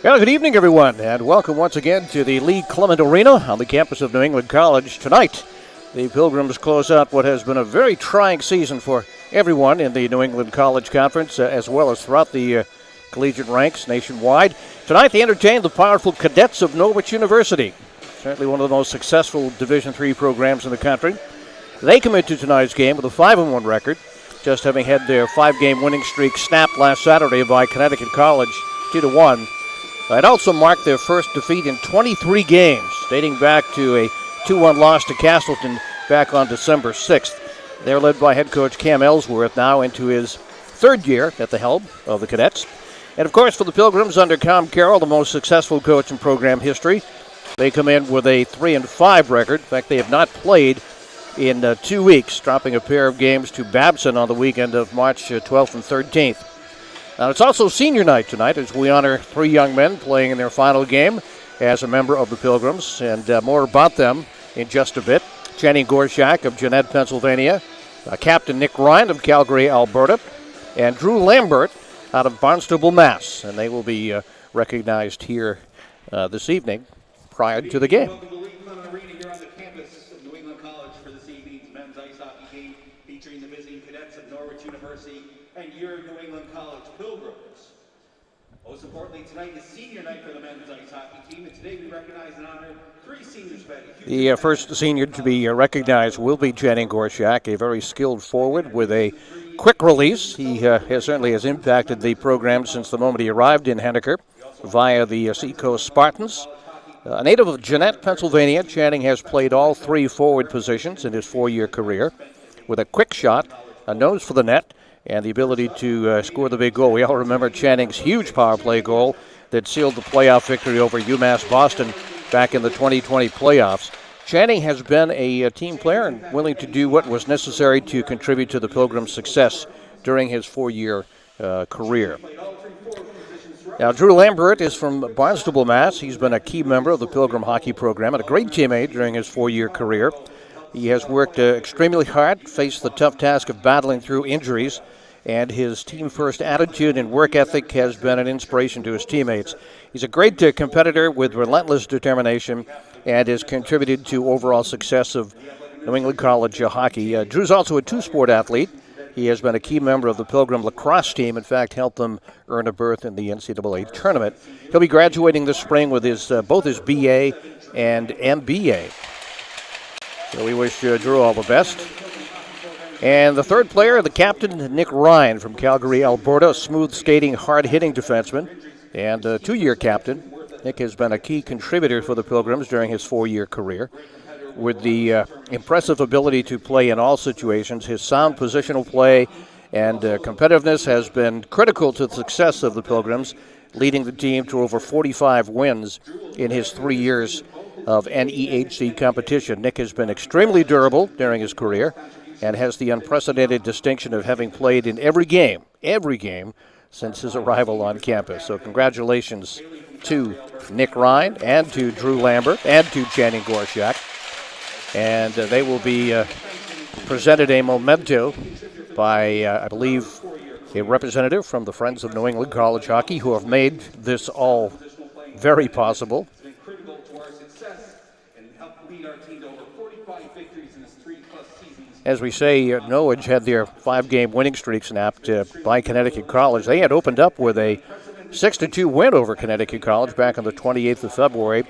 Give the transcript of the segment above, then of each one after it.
Well, good evening, everyone, and welcome once again to the Lee Clement Arena on the campus of New England College. Tonight, the Pilgrims close out what has been a very trying season for everyone in the New England College Conference, as well as throughout the collegiate ranks nationwide. Tonight, they entertain the powerful Cadets of Norwich University, certainly one of the most successful Division III programs in the country. They come into tonight's game with a 5-1 record, just having had their 5-game winning streak snapped last Saturday by Connecticut College 2-1. It also marked their first defeat in 23 games, dating back to a 2-1 loss to Castleton back on December 6th. They're led by head coach Cam Ellsworth, now into his third year at the helm of the Cadets. And, of course, for the Pilgrims, under Tom Carroll, the most successful coach in program history, they come in with a 3-5 record. In fact, they have not played in 2 weeks, dropping a pair of games to Babson on the weekend of March 12th and 13th. Now, it's also senior night tonight as we honor 3 young men playing in their final game as a member of the Pilgrims, and more about them in just a bit. Channing Gorshak of Jeanette, Pennsylvania, Captain Nick Ryan of Calgary, Alberta, and Drew Lambert out of Barnstable, Mass. And they will be recognized here this evening prior to the game. Featuring the visiting Cadets of Norwich University and your New England College Pilgrims. Most importantly, tonight is senior night for the men's ice hockey team, and today we recognize and honor 3 seniors. The first senior to be recognized will be Channing Gorshak, a very skilled forward with a quick release. He certainly has impacted the program since the moment he arrived in Henniker via the Seacoast Spartans. A native of Jeanette, Pennsylvania, Channing has played all 3 forward positions in his 4-year career, with a quick shot, a nose for the net, and the ability to score the big goal. We all remember Channing's huge power play goal that sealed the playoff victory over UMass Boston back in the 2020 playoffs. Channing has been a team player and willing to do what was necessary to contribute to the Pilgrims' success during his 4-year career. Now, Drew Lambert is from Barnstable, Mass. He's been a key member of the Pilgrim hockey program and a great teammate during his 4-year career. He has worked extremely hard, faced the tough task of battling through injuries, and his team-first attitude and work ethic has been an inspiration to his teammates. He's a great competitor with relentless determination and has contributed to overall success of New England College hockey. Drew's also a 2-sport athlete. He has been a key member of the Pilgrim lacrosse team, in fact, helped them earn a berth in the NCAA tournament. He'll be graduating this spring with both his BA and MBA. So we wish Drew all the best. And the third player, the captain, Nick Ryan from Calgary, Alberta, a smooth-skating, hard-hitting defenseman and a 2-year captain. Nick has been a key contributor for the Pilgrims during his 4-year career. With the impressive ability to play in all situations, his sound positional play and competitiveness has been critical to the success of the Pilgrims, leading the team to over 45 wins in his 3 years of NEHC competition. Nick has been extremely durable during his career and has the unprecedented distinction of having played in every game since his arrival on campus. So congratulations to Nick Ryan and to Drew Lambert and to Channing Gorshak. And they will be presented a memento by, I believe, a representative from the Friends of New England College Hockey, who have made this all very possible. As we say, Norwich had their 5-game winning streak snapped by Connecticut College. They had opened up with a 6-2 win over Connecticut College back on the 28th of February.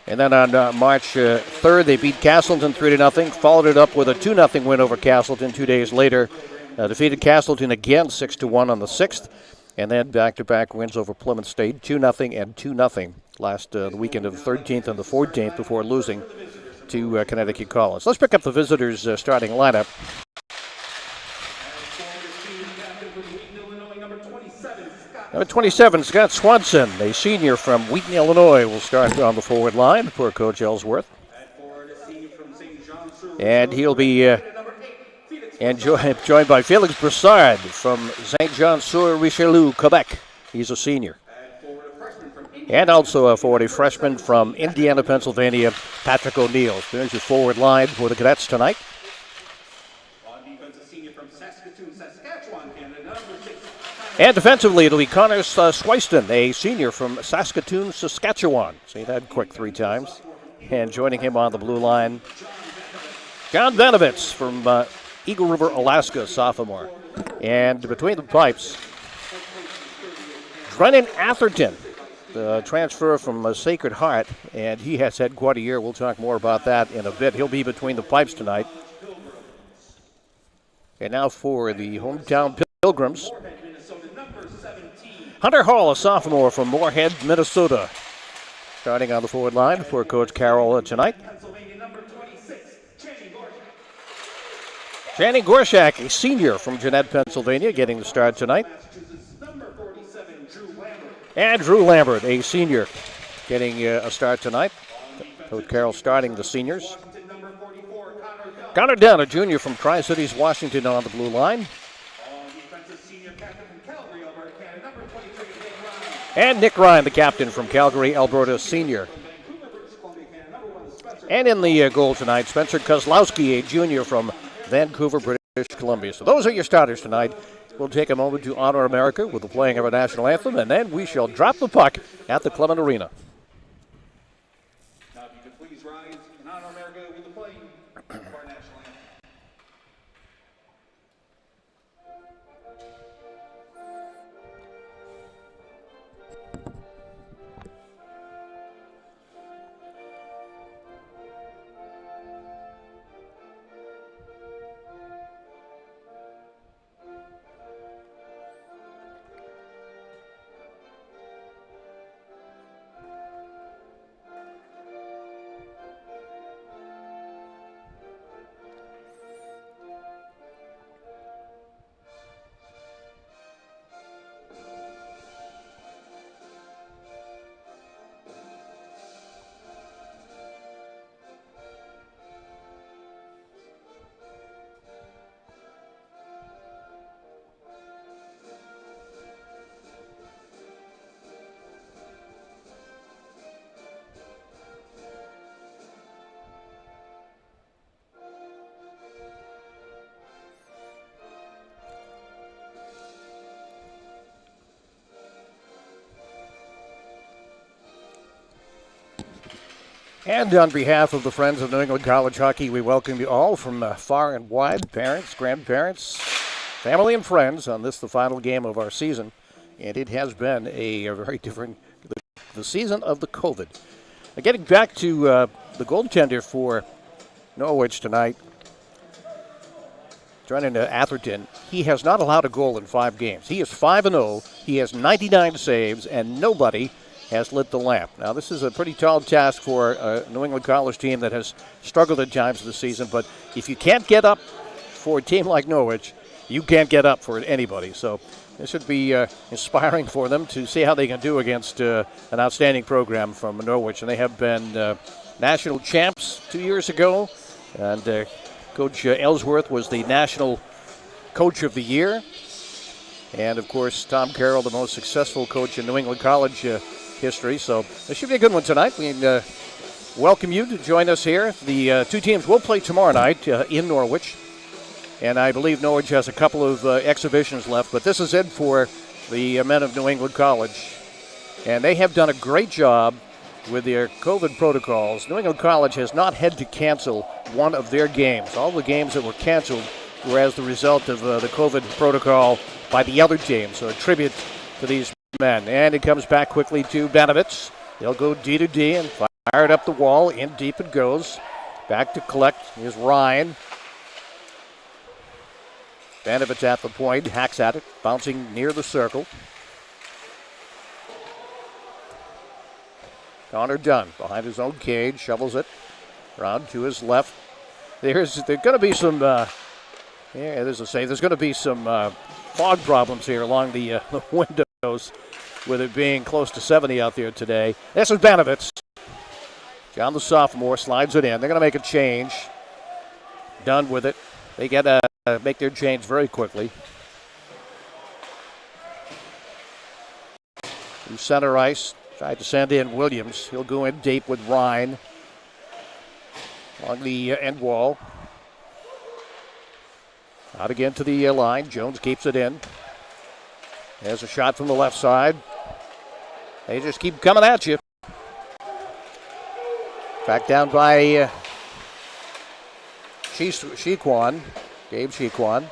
And then on March 3rd, they beat Castleton 3-0, followed it up with a 2-0 win over Castleton 2 days later. Defeated Castleton again 6-1 on the 6th, and then back-to-back wins over Plymouth State 2-0 and 2-0 last the weekend of the 13th and the 14th before losing to Connecticut College. Let's pick up the visitors' starting lineup. Number 27, Scott Swanson, a senior from Wheaton, Illinois, will start on the forward line for Coach Ellsworth. And he'll be joined by Felix Broussard from St. Jean-sur-Richelieu, Quebec. He's a senior. And also a forward, a freshman from Indiana, Pennsylvania, Patrick O'Neill. There's your forward line for the Cadets tonight. On defense, a senior from Saskatoon, Saskatchewan, Canada, number 6, And defensively, it'll be Connor Swiston, a senior from Saskatoon, Saskatchewan. Say that quick 3 times. And joining him on the blue line, John Vanovitz from Eagle River, Alaska, sophomore. And between the pipes, Brennan Atherton, the transfer from Sacred Heart, and he has had quite a year. We'll talk more about that in a bit. He'll be between the pipes tonight. And now for the hometown Pilgrims, Hunter Hall, a sophomore from Moorhead, Minnesota, starting on the forward line for Coach Carroll tonight. Channing Gorshak, a senior from Jeanette, Pennsylvania, getting the start tonight. And Drew Lambert, a senior, getting a start tonight. Coach Carroll starting the seniors. Connor Dunn, a junior from Tri-Cities, Washington, on the blue line. And Nick Ryan, the captain from Calgary, Alberta, senior. And in the goal tonight, Spencer Kozlowski, a junior from Vancouver, British Columbia. So those are your starters tonight. We'll take a moment to honor America with the playing of our national anthem, and then we shall drop the puck at the Clement Arena. Now, if you could please rise and honor America with the playing of our national anthem. And on behalf of the Friends of New England College Hockey, we welcome you all from far and wide, parents, grandparents, family, and friends on this, the final game of our season. And it has been a very different, the season of the COVID. Getting back to the goaltender for Norwich tonight, Brennan Atherton, he has not allowed a goal in 5 games. He is 5-0, he has 99 saves, and nobody has lit the lamp. Now, this is a pretty tall task for a New England College team that has struggled at times this season, but if you can't get up for a team like Norwich, you can't get up for anybody. So this should be inspiring for them to see how they can do against an outstanding program from Norwich. And they have been national champs 2 years ago, and Coach Ellsworth was the National Coach of the Year. And, of course, Tom Carroll, the most successful coach in New England College history. So this should be a good one tonight. We welcome you to join us here. The 2 teams will play tomorrow night in Norwich. And I believe Norwich has a couple of exhibitions left. But this is it for the men of New England College. And they have done a great job with their COVID protocols. New England College has not had to cancel one of their games. All the games that were canceled were as the result of the COVID protocol by the other team. So a tribute to these men. And it comes back quickly to Banovitz. They'll go D to D and fire it up the wall. In deep it goes. Back to collect. Here's Ryan. Banovitz at the point. Hacks at it. Bouncing near the circle. Connor Dunn behind his own cage. Shovels it around to his left. There's going to be some, there's going to be some fog problems here along the windows with it being close to 70 out there today. This is Banovitz. John, the sophomore, slides it in. They're going to make a change. Dunn with it. They get make their change very quickly. In center ice. Tried to send in Williams. He'll go in deep with Ryan along the end wall. Out again to the line. Jones keeps it in. There's a shot from the left side. They just keep coming at you. Back down by Shequan, Gabe Shequan.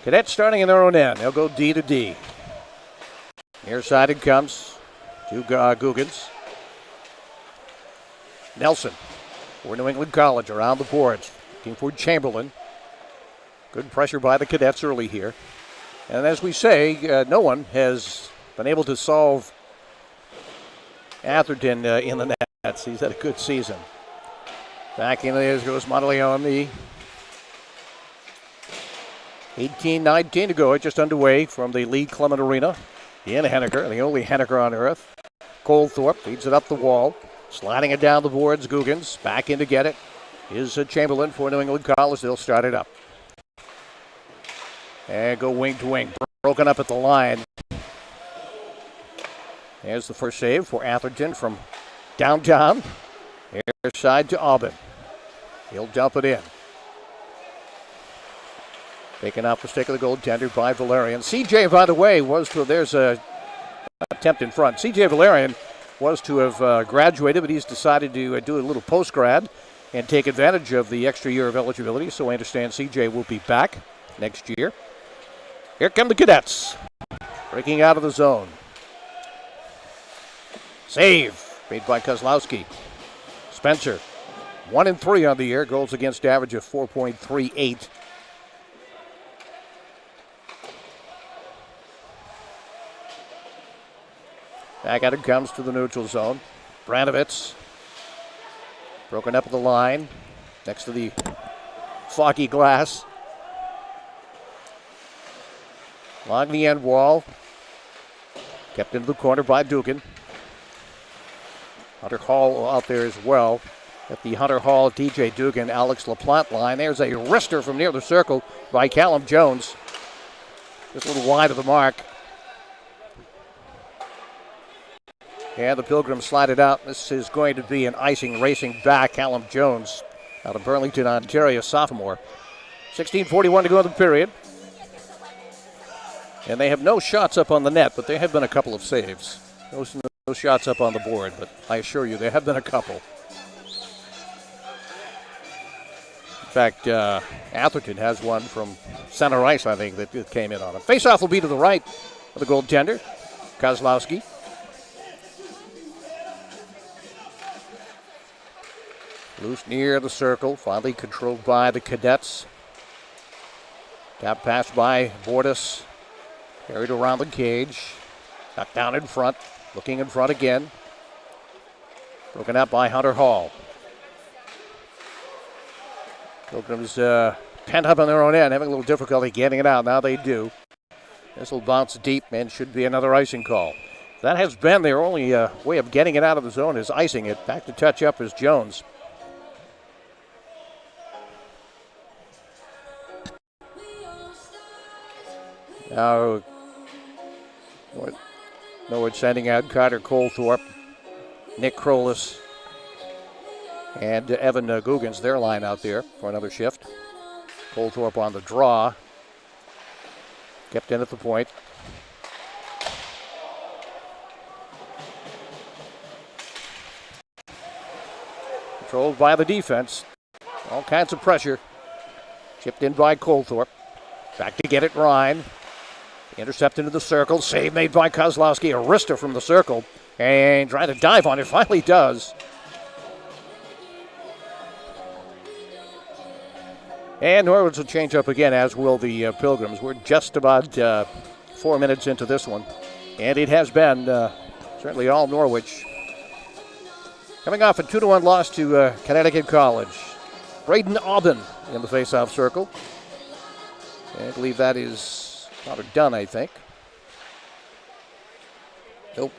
Cadets starting in their own end. They'll go D to D. Near side it comes to Googans. Nelson for New England College around the boards. Looking for Chamberlain. Good pressure by the Cadets early here. And as we say, no one has been able to solve Atherton in the nets. He's had a good season. Back in there goes Monteleone. 18-19 to go. It's just underway from the Lee Clement Arena in Henniker, the only Henniker on earth. Goldthorpe feeds it up the wall. Sliding it down the boards, Googans back in to get it. Is Chamberlain for New England College. They'll start it up. And go wing to wing. Broken up at the line. There's the first save for Atherton from downtown. Near side to Aubin. He'll dump it in. Taken off the stick of the goaltender by Valerian. CJ, by the way, there's a attempt in front. CJ Valerian was to have graduated, but he's decided to do a little post-grad and take advantage of the extra year of eligibility. So I understand CJ will be back next year. Here come the Cadets. Breaking out of the zone. Save made by Kozlowski. Spencer, 1-3 on the year. Goals against average of 4.38. Back out it comes to the neutral zone. Branovitz. Broken up at the line. Next to the foggy glass. Along the end wall. Kept into the corner by Dugan. Hunter Hall out there as well. At the Hunter Hall, DJ Dugan, Alex LaPlante line. There's a wrister from near the circle by Callum Jones. Just a little wide of the mark. And the Pilgrims slide it out. This is going to be an icing racing back. Callum Jones out of Burlington, Ontario, sophomore. 16:41 to go in the period. And they have no shots up on the net, but there have been a couple of saves. No shots up on the board, but I assure you there have been a couple. In fact, Atherton has one from center ice, I think, that came in on him. Face-off will be to the right of the goaltender, Kozlowski. Loose near the circle, finally controlled by the Cadets. Tap pass by Bordas. Carried around the cage. Knocked down in front. Looking in front again. Broken up by Hunter Hall. Pilgrims pent up on their own end, having a little difficulty getting it out. Now they do. This will bounce deep and should be another icing call. That has been their only way of getting it out of the zone, is icing it. Back to touch up is Jones. Now, Norwich sending out Carter Goldthorpe, Nick Krolis, and Evan Googans, their line out there for another shift. Goldthorpe on the draw. Kept in at the point. Controlled by the defense. All kinds of pressure. Chipped in by Goldthorpe. Back to get it, Ryan. Intercept into the circle. Save made by Kozlowski. A wrister from the circle. And trying to dive on it. Finally does. And Norwich will change up again, as will the Pilgrims. We're just about 4 minutes into this one. And it has been certainly all Norwich. Coming off a 2-1 loss to Connecticut College. Braden Aubin in the face-off circle. I believe that is not done, I think. Nope.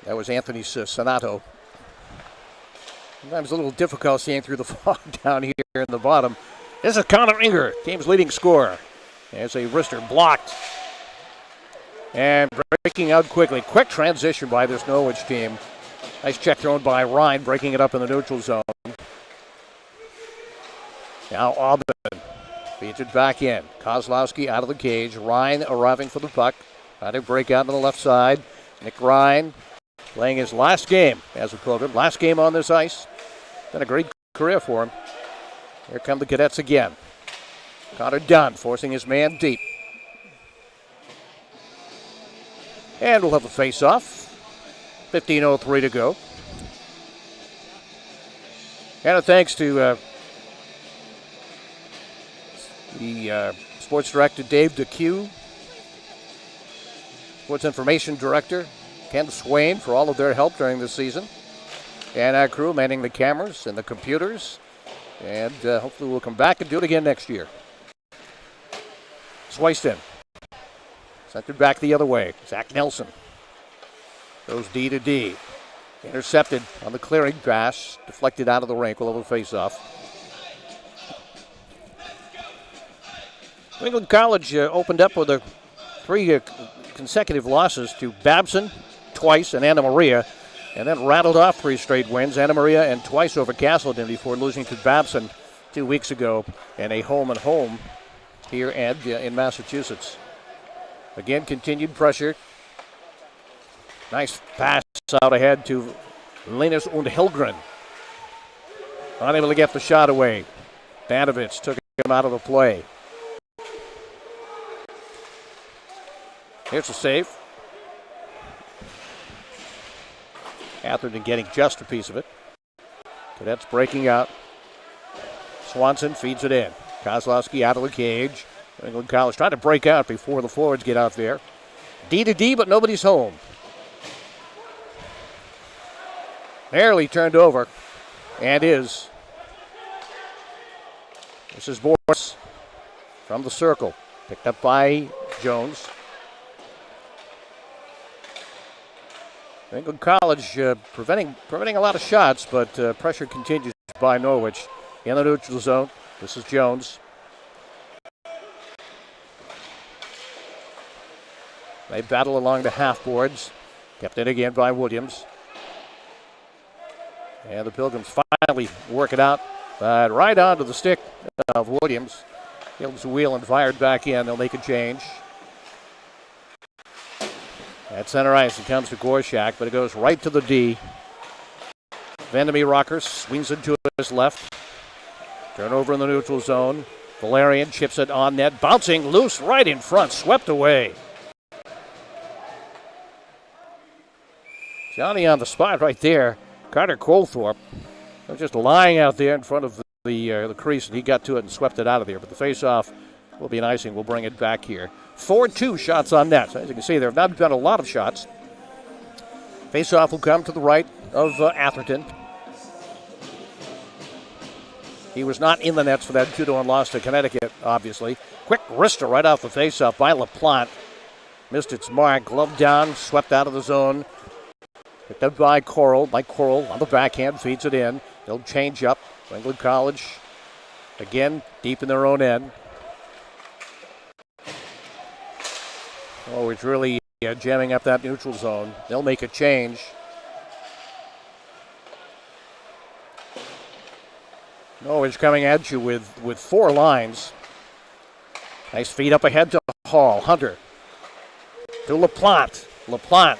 That was Anthony Sonato. Sometimes a little difficult seeing through the fog down here in the bottom. This is Connor Inger, team's leading scorer. There's a wrister blocked. And breaking out quickly. Quick transition by this Norwich team. Nice check thrown by Ryan, breaking it up in the neutral zone. Now Auburn feeds it back in. Kozlowski out of the cage. Ryan arriving for the puck. Trying to break out on the left side. Nick Ryan playing his last game as a Pilgrim. Last game on this ice. Been a great career for him. Here come the Cadets again. Connor Dunn forcing his man deep. And we'll have a face-off. 15:03 to go. And a thanks to the sports director, Dave DeCue, sports information director, Ken Swain, for all of their help during this season. And our crew manning the cameras and the computers. And hopefully we'll come back and do it again next year. Swaiston. Sent it back the other way. Zach Nelson goes D to D. Intercepted on the clearing pass. Deflected out of the rink. We'll have a face-off. New England College opened up with three consecutive losses to Babson, twice, and Anna Maria, and then rattled off 3 straight wins, Anna Maria and twice over Castleton, before losing to Babson 2 weeks ago in a home-and-home here in Massachusetts. Again, continued pressure. Nice pass out ahead to Linus und Helgren. Unable to get the shot away. Danovich took him out of the play. Here's a save. Atherton getting just a piece of it. Cadets breaking out. Swanson feeds it in. Kozlowski out of the cage. New England College trying to break out before the forwards get out there. D to D, but nobody's home. Barely turned over, and is. This is Boris from the circle. Picked up by Jones. New England College preventing a lot of shots, but pressure continues by Norwich. In the neutral zone, this is Jones. They battle along the half boards. Kept in again by Williams. And the Pilgrims finally work it out. Right onto the stick of Williams. Hills the wheel and fired back in. They'll make a change. At center ice, it comes to Gorshak, but it goes right to the D. Vandermeer Rocker swings it to his left. Turnover in the neutral zone. Valerian chips it on net. Bouncing loose right in front. Swept away. Johnny on the spot right there. Carter Colthorpe was just lying out there in front of the crease, and he got to it and swept it out of there. But the face-off will be an icing. We'll bring it back here. 4-2 shots on net. So as you can see, there have not been a lot of shots. Face-off will come to the right of Atherton. He was not in the nets for that 2-1 loss to Connecticut, obviously. Quick wrister right off the face-off by LaPlante. Missed its mark. Glove down, swept out of the zone. Picked up by Coral. Mike Coral on the backhand, feeds it in. They'll change up. New England College, again, deep in their own end. Oh, it's really jamming up that neutral zone. They'll make a change. Norwich coming at you with 4 lines. Nice feed up ahead to Hall. Hunter to LaPlante. LaPlante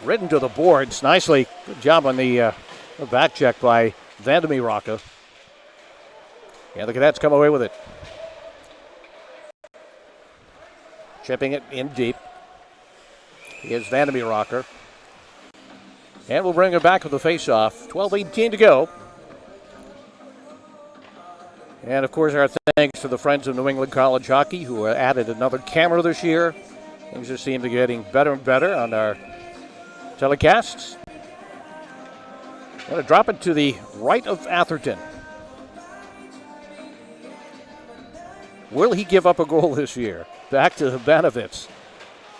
ridden to the boards nicely. Good job on the back check by Vandermeer Rocker. And the Cadets come away with it. Chipping it in deep. Here's Vandermeer Rocker. And we'll bring it back with the face-off. 12:18 to go. And, of course, our thanks to the Friends of New England College Hockey, who added another camera this year. Things just seem to be getting better and better on our telecasts. I'm going to drop it to the right of Atherton. Will he give up a goal this year? Back to Banovitz.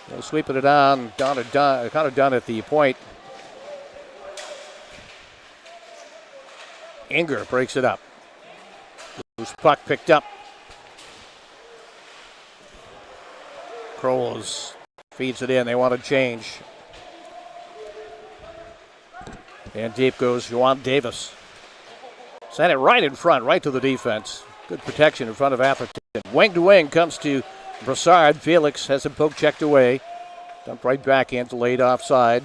They'll sweep it down. Kind of done at the point. Inger breaks it up. Loose puck picked up. Kroos feeds it in. They want to change. And deep goes Juwan Davis. Sent it right in front, right to the defense. Good protection in front of Atherton. Wing to wing comes to Brassard. Felix has him poke checked away. Dumped right back in, delayed offside.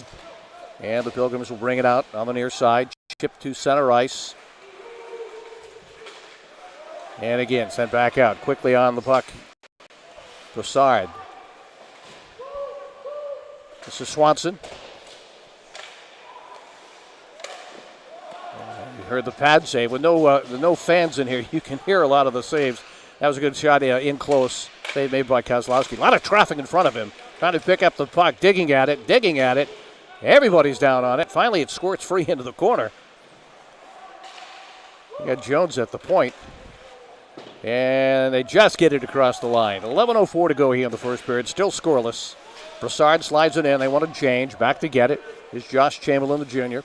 And the Pilgrims will bring it out on the near side. Chip to center ice. And again, sent back out. Quickly on the puck. Brassard. This is Swanson. You heard the pad save. With no fans in here, you can hear a lot of the saves. That was a good shot in close. Save made by Kozlowski. A lot of traffic in front of him. Trying to pick up the puck. Digging at it. Everybody's down on it. Finally, it squirts free into the corner. You got Jones at the point. And they just get it across the line. 11:04 to go here in the first period. Still scoreless. Brassard slides it in. They want to change. Back to get it is Josh Chamberlain, the junior.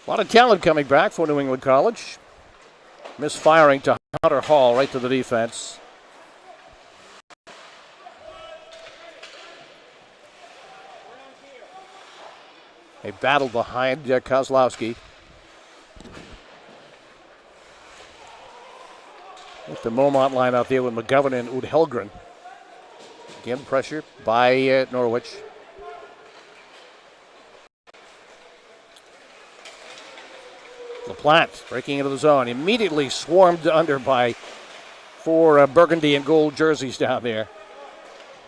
A lot of talent coming back for New England College. Misfiring to Hunter Hall right to the defense. A battle behind Kozlowski. With the Momont line out there with McGovern and Ud-Helgren. Again, pressure by Norwich. LaPlante breaking into the zone. Immediately swarmed under by four burgundy and gold jerseys down there.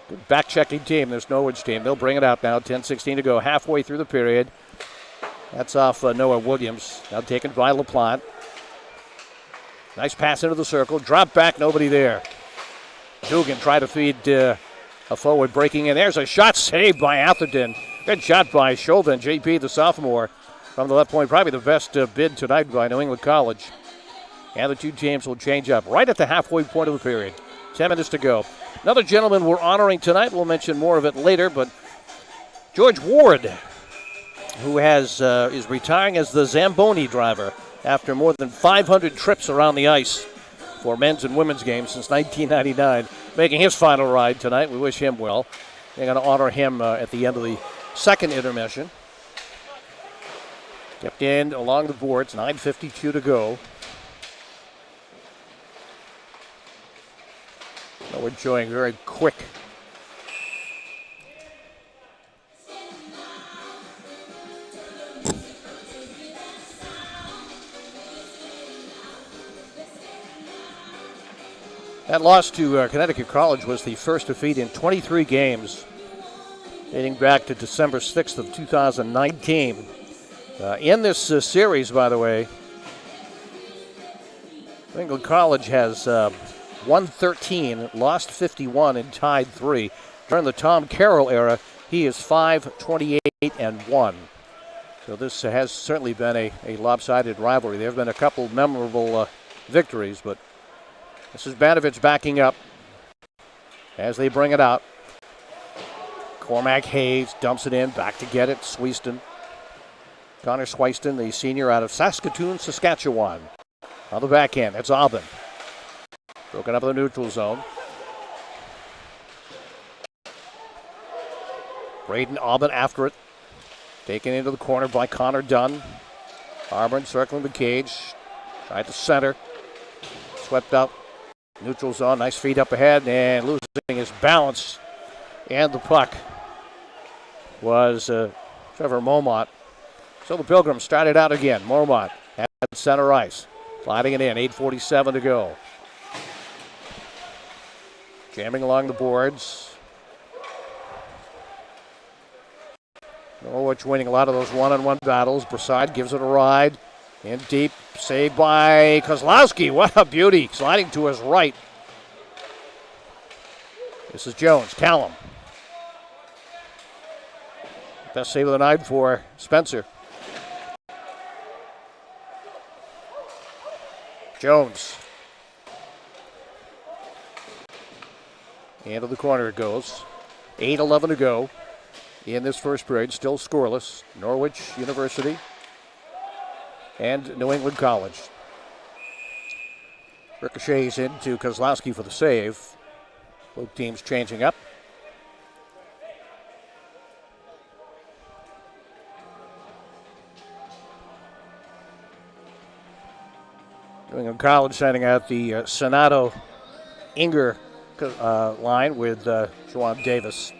Good back-checking team, this Norwich team. They'll bring it out now. 10:16 to go, halfway through the period. That's off Noah Williams. Now taken by LaPlante. Nice pass into the circle. Drop back, nobody there. Dugan tried to feed a forward breaking in. There's a shot saved by Atherton. Good shot by Chauvin, JP, the sophomore, from the left point. Probably the best bid tonight by New England College. And the two teams will change up right at the halfway point of the period. 10 minutes to go. Another gentleman we're honoring tonight. We'll mention more of it later, but George Ward, who is retiring as the Zamboni driver after more than 500 trips around the ice for men's and women's games since 1999, making his final ride tonight. We wish him well. They're going to honor him at the end of the second intermission. Kept in along the boards, 9:52 to go. We're showing very quick. That loss to Connecticut College was the first defeat in 23 games, dating back to December 6th of 2019. In this series, by the way, New England College has won 13, lost 51, and tied 3. During the Tom Carroll era, he is 5-28-1. So this has certainly been a lopsided rivalry. There have been a couple memorable victories, but this is Banovich backing up as they bring it out. Cormac Hayes dumps it in, back to get it. Sweeston. Connor Sweiston, the senior out of Saskatoon, Saskatchewan. On the back end, that's Aubin. Broken up in the neutral zone. Braden Aubin after it. Taken into the corner by Connor Dunn. Harburn circling the cage. Tried to center. Swept up. Neutral zone, nice feed up ahead, and losing his balance. And the puck was Trevor Momont. So the Pilgrims started out again. Momont at center ice. Sliding it in, 8:47 to go. Jamming along the boards. Norwich winning a lot of those one-on-one battles. Brassard gives it a ride. In deep, saved by Kozlowski. What a beauty. Sliding to his right. This is Jones. Callum. Best save of the night for Spencer. Jones. Into the corner it goes. 8:11 to go in this first period. Still scoreless. Norwich University and New England College. Ricochets into Kozlowski for the save. Both teams changing up. New England College sending out the Sonato Inger line with Juwan Davis.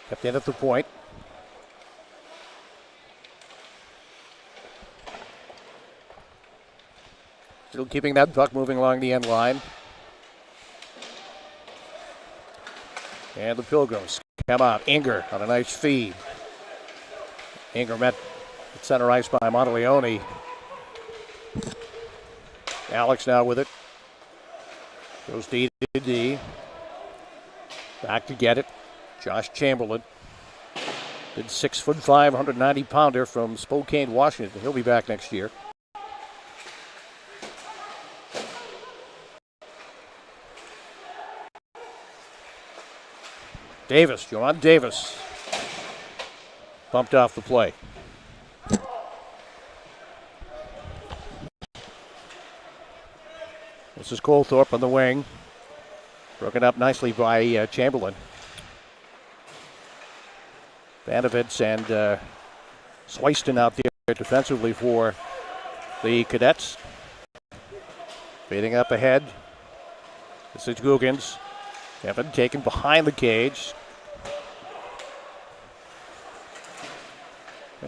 Kept in at the point. Still keeping that puck moving along the end line. And the Pilgrims come out. Inger on a nice feed. Inger met at center ice by Monteleone. Alex now with it. Goes D to D. Back to get it. Josh Chamberlain. Good 6'5", 190-pounder from Spokane, Washington. He'll be back next year. Davis, Juwan Davis. Bumped off the play. This is Colthorpe on the wing. Broken up nicely by Chamberlain. Vanovitz and Sweiston out there defensively for the Cadets. Fading up ahead. This is Googans. Evan taken behind the cage.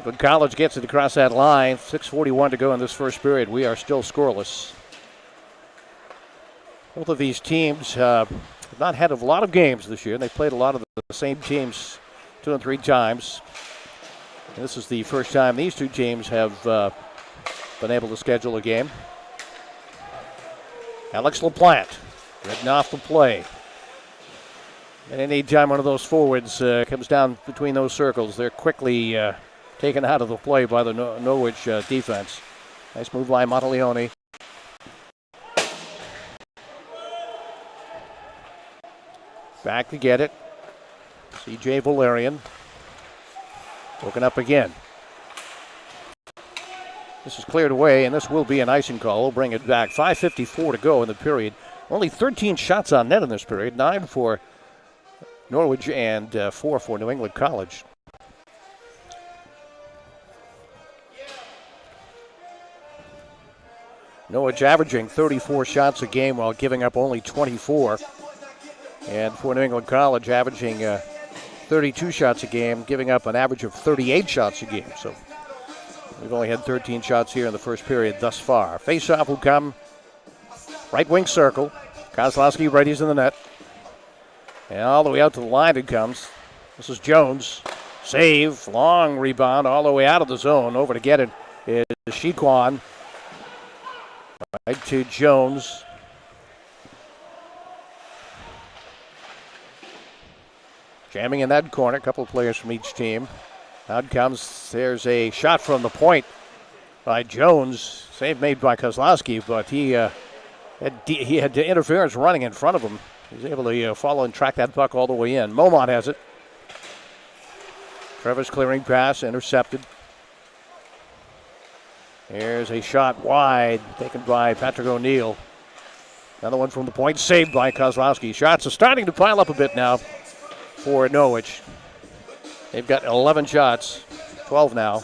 Good College gets it across that line. 6:41 to go in this first period. We are still scoreless. Both of these teams have not had a lot of games this year. They played a lot of the same teams 2 and 3 times. And this is the first time these two teams have been able to schedule a game. Alex LaPlante written off the play. And any time one of those forwards comes down between those circles, they're quickly taken out of the play by the Norwich defense. Nice move by Monteleone. Back to get it. C.J. Valerian. Broken up again. This is cleared away, and this will be an icing call. We'll bring it back. 5:54 to go in the period. Only 13 shots on net in this period. 9 for Norwich and 4 for New England College. Norwich averaging 34 shots a game while giving up only 24. And for New England College averaging 32 shots a game, giving up an average of 38 shots a game. So we've only had 13 shots here in the first period thus far. Face-off will come right wing circle. Kozlowski readies in the net. And all the way out to the line it comes. This is Jones. Save, long rebound all the way out of the zone. Over to get it is Chiquan. Right to Jones. Jamming in that corner, a couple of players from each team. Out comes, there's a shot from the point by Jones. Save made by Kozlowski, but he had interference running in front of him. He's able to follow and track that puck all the way in. Momont has it. Trevor's clearing pass, intercepted. There's a shot wide, taken by Patrick O'Neill. Another one from the point, saved by Kozlowski. Shots are starting to pile up a bit now for Norwich. They've got 11 shots, 12 now.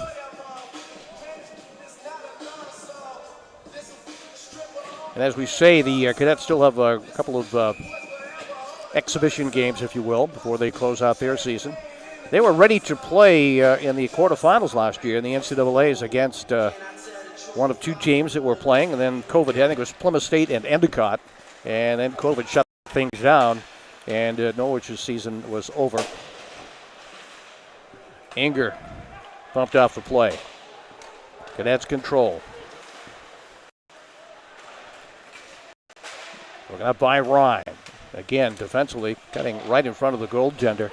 And as we say, the Cadets still have a couple of exhibition games, if you will, before they close out their season. They were ready to play in the quarterfinals last year in the NCAAs against one of 2 teams that were playing, and then COVID hit. I think it was Plymouth State and Endicott, and then COVID shut things down, and Norwich's season was over. Inger bumped off the play. Cadets control. We're going to by Ryan. Again, defensively, cutting right in front of the goaltender.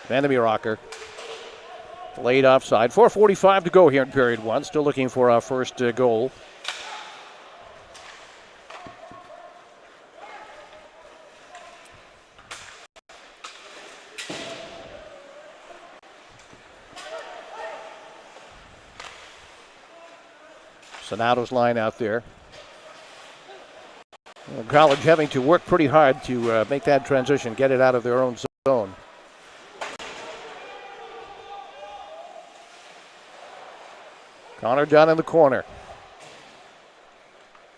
Vandermeer Rocker. Laid offside. 4:45 to go here in period 1. Still looking for our first goal. Sonato's line out there. College having to work pretty hard to make that transition, get it out of their own zone. Connor down in the corner.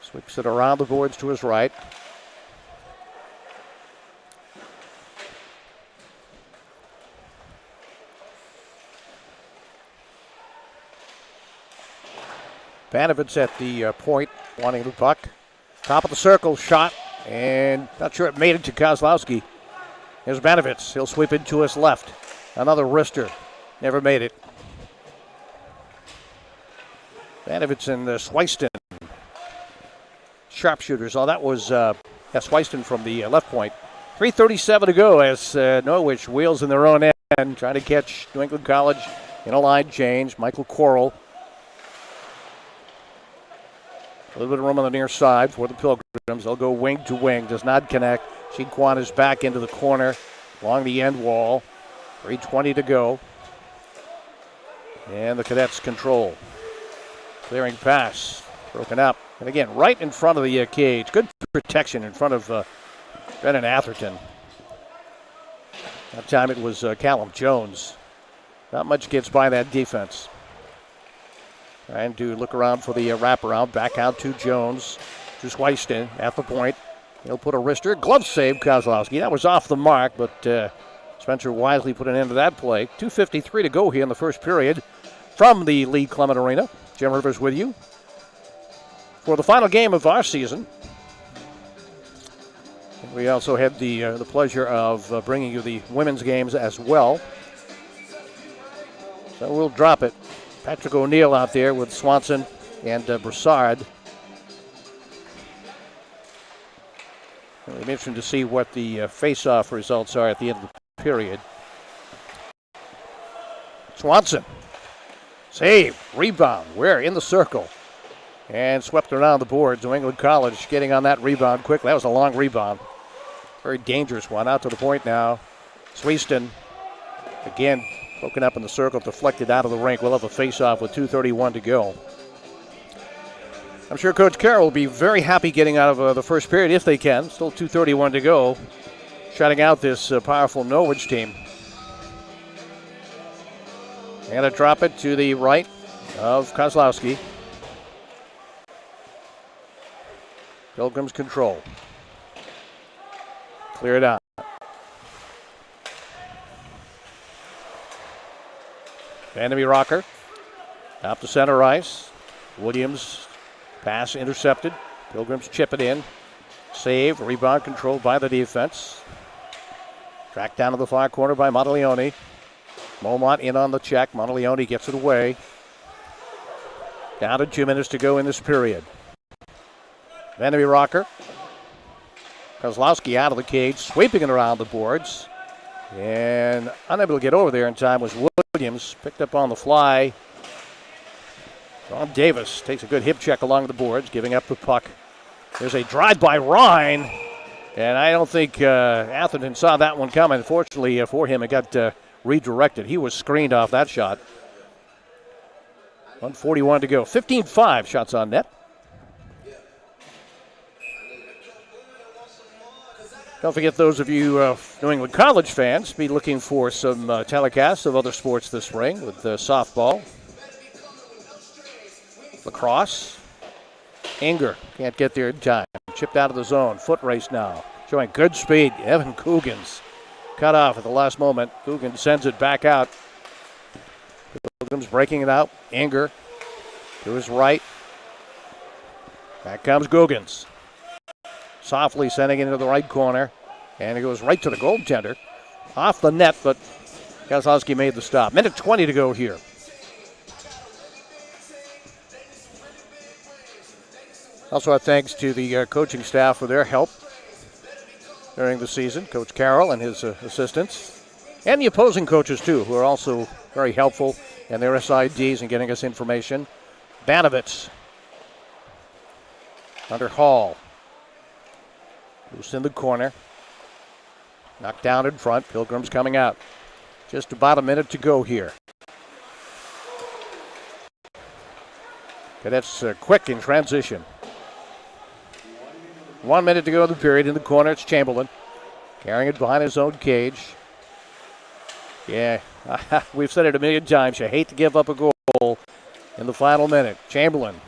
Sweeps it around the boards to his right. Panovitz at the point, wanting the puck. Top of the circle, shot, and not sure it made it to Kozlowski. Here's Panovitz. He'll sweep it to his left. Another wrister. Never made it. Panovitz and Sweiston. Sharpshooters. Oh, that was Sweiston from the left point. 3:37 to go as Norwich wheels in their own end, trying to catch New England College in a line change. Michael Corral. A little bit of room on the near side for the Pilgrims. They'll go wing to wing. Does not connect. Sheequan is back into the corner along the end wall. 3:20 to go. And the Cadets control. Clearing pass. Broken up. And again, right in front of the cage. Good protection in front of Brennan Atherton. That time it was Callum Jones. Not much gets by that defense. Trying to look around for the wraparound. Back out to Jones. To Sweiston at the point. He'll put a wrister. Glove save, Kozlowski. That was off the mark, but Spencer wisely put an end to that play. 2:53 to go here in the first period from the Lee Clement Arena. Jim Rivers with you for the final game of our season. We also had the pleasure of bringing you the women's games as well. So we'll drop it. Patrick O'Neill out there with Swanson and Broussard. It'll be interesting to see what the face-off results are at the end of the period. Swanson. Save. Rebound. We're in the circle. And swept around the boards. New England College getting on that rebound quickly. That was a long rebound. Very dangerous one. Out to the point now. Sweiston. Again, broken up in the circle. Deflected out of the rink. We'll have a face-off with 2:31 to go. I'm sure Coach Carroll will be very happy getting out of the first period if they can. Still 2:31 to go. Shutting out this powerful Norwich team. And a drop it to the right of Kozlowski. Pilgrims control. Clear it out. Enemy rocker. Up to center ice. Williams. Pass intercepted. Pilgrims chip it in. Save. Rebound controlled by the defense. Tracked down to the far corner by Monteleone. Momont in on the check. Monteleone gets it away. Down to 2 minutes to go in this period. Enemy rocker. Kozlowski out of the cage. Sweeping it around the boards. And unable to get over there in time was Williams. Picked up on the fly. Ron Davis takes a good hip check along the boards, giving up the puck. There's a drive by Ryan. And I don't think Atherton saw that one coming. Fortunately for him, it got redirected. He was screened off that shot. 1:41 to go. 15-5 shots on net. Don't forget, those of you New England College fans, be looking for some telecasts of other sports this spring with softball, lacrosse. Inger can't get there in time. Chipped out of the zone. Foot race now. Showing good speed. Evan Coogan's cut off at the last moment. Coogan sends it back out. Pilgrims breaking it out. Inger to his right. Back comes Googans. Softly sending it into the right corner. And it goes right to the goaltender. Off the net, but Kozlowski made the stop. Minute 20 to go here. Also, our thanks to the coaching staff for their help during the season. Coach Carroll and his assistants. And the opposing coaches, too, who are also very helpful in their SIDs and getting us information. Banovitz. Under Hall. Loose in the corner. Knocked down in front. Pilgrims coming out. Just about a minute to go here. Cadets quick in transition. 1 minute to go in the period. In the corner, it's Chamberlain. Carrying it behind his own cage. Yeah, we've said it a million times. You hate to give up a goal in the final minute. Chamberlain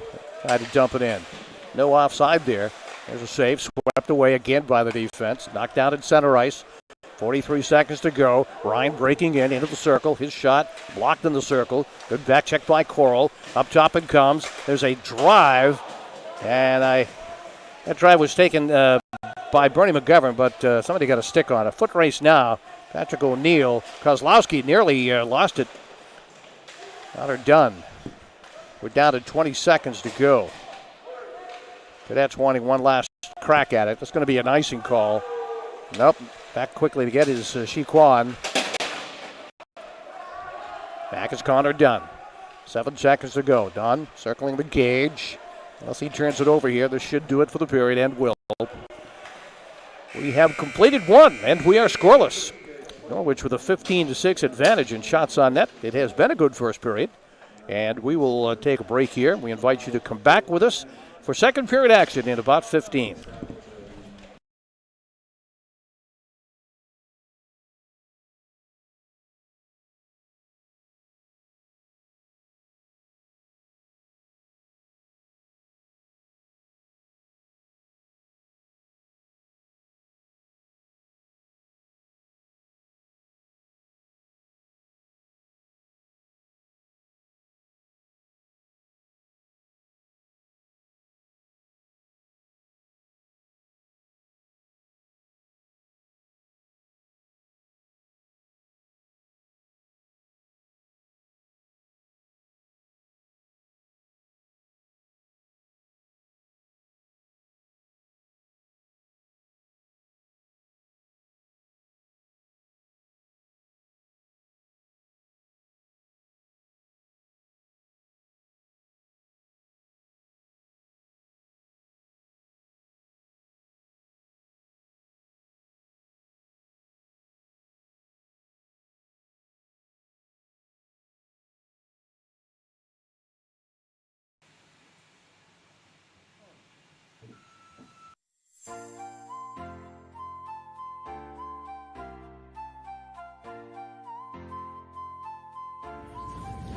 tried to dump it in. No offside there. There's a save. Swept away again by the defense. Knocked down at center ice. 43 seconds to go. Ryan breaking in into the circle. His shot blocked in the circle. Good back check by Coral. Up top it comes. There's a drive. And that drive was taken by Bernie McGovern, but somebody got a stick on it. Foot race now. Patrick O'Neill. Kozlowski nearly lost it. Got her done. We're down to 20 seconds to go. Cadets wanting one last crack at it. That's going to be an icing call. Nope. Back quickly to get his Shiquan. Back is Connor Dunn. 7 seconds to go. Dunn circling the gauge. Unless he turns it over here, this should do it for the period and will. We have completed one, and we are scoreless. Norwich with a 15-6 advantage in shots on net. It has been a good first period, and we will take a break here. We invite you to come back with us for second period action in about 15.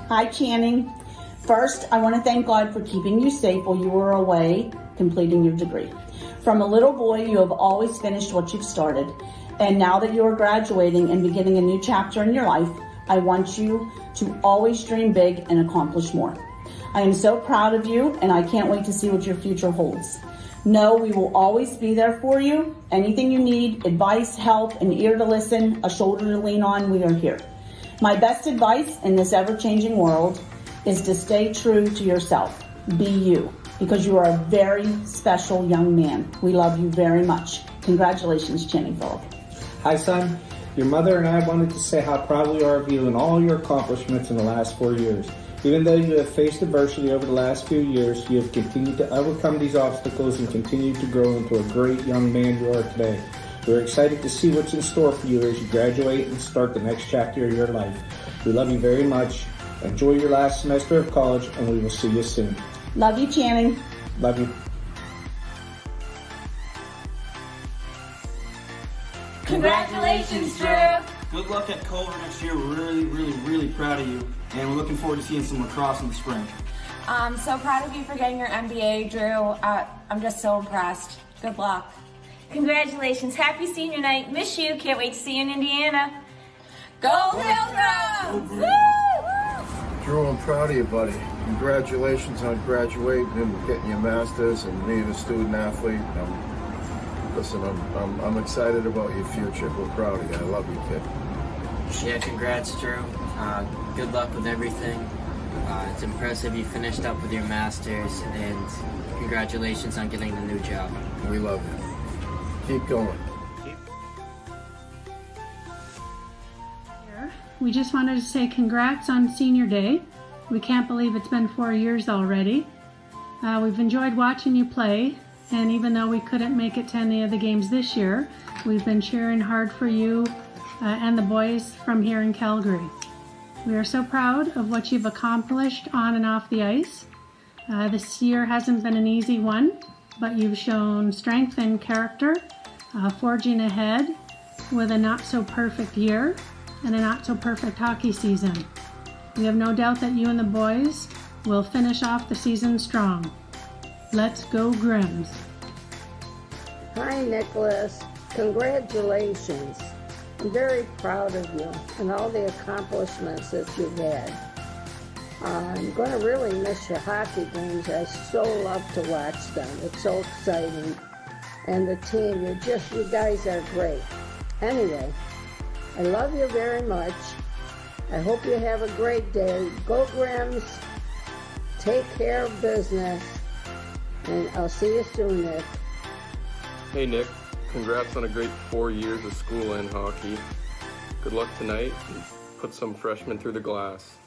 Hi, Channing. First, I want to thank God for keeping you safe while you were away completing your degree. From a little boy, you have always finished what you've started. And now that you are graduating and beginning a new chapter in your life, I want you to always dream big and accomplish more. I am so proud of you, and I can't wait to see what your future holds. Know we will always be there for you. Anything you need, advice, help, an ear to listen, a shoulder to lean on, we are here. My best advice in this ever-changing world is to stay true to yourself. Be you, because you are a very special young man. We love you very much. Congratulations, Channing Phillip. Hi, son. Your mother and I wanted to say how proud we are of you and all your accomplishments in the last 4 years. Even though you have faced adversity over the last few years, you have continued to overcome these obstacles and continued to grow into a great young man you are today. We're excited to see what's in store for you as you graduate and start the next chapter of your life. We love you very much. Enjoy your last semester of college, and we will see you soon. Love you, Channing. Love you. Congratulations, Drew. Good luck at Culver next year. We're really proud of you, and we're looking forward to seeing some lacrosse in the spring. I'm so proud of you for getting your MBA, Drew. I'm just so impressed. Good luck. Congratulations. Happy senior night. Miss you. Can't wait to see you in Indiana. Go Pilgrims! Drew, I'm proud of you, buddy. Congratulations on graduating and getting your master's and being a student athlete. Listen, I'm excited about your future. We're proud of you. I love you, kid. Yeah, congrats, Drew. Good luck with everything. It's impressive you finished up with your master's, and congratulations on getting the new job. We love you. Keep going. We just wanted to say congrats on Senior Day. We can't believe it's been 4 years already. We've enjoyed watching you play, and even though we couldn't make it to any of the games this year, we've been cheering hard for you and the boys from here in Calgary. We are so proud of what you've accomplished on and off the ice. This year hasn't been an easy one, but you've shown strength and character, forging ahead with a not-so-perfect year and a not-so-perfect hockey season. We have no doubt that you and the boys will finish off the season strong. Let's go Grims. Hi, Nicholas. Congratulations. I'm very proud of you and all the accomplishments that you've had. I'm going to really miss your hockey games. I so love to watch them. It's so exciting. And the team, you guys are great. Anyway, I love you very much. I hope you have a great day. Go Grims. Take care of business. And I'll see you soon, Nick. Hey Nick, congrats on a great 4 years of school and hockey. Good luck tonight and put some freshmen through the glass.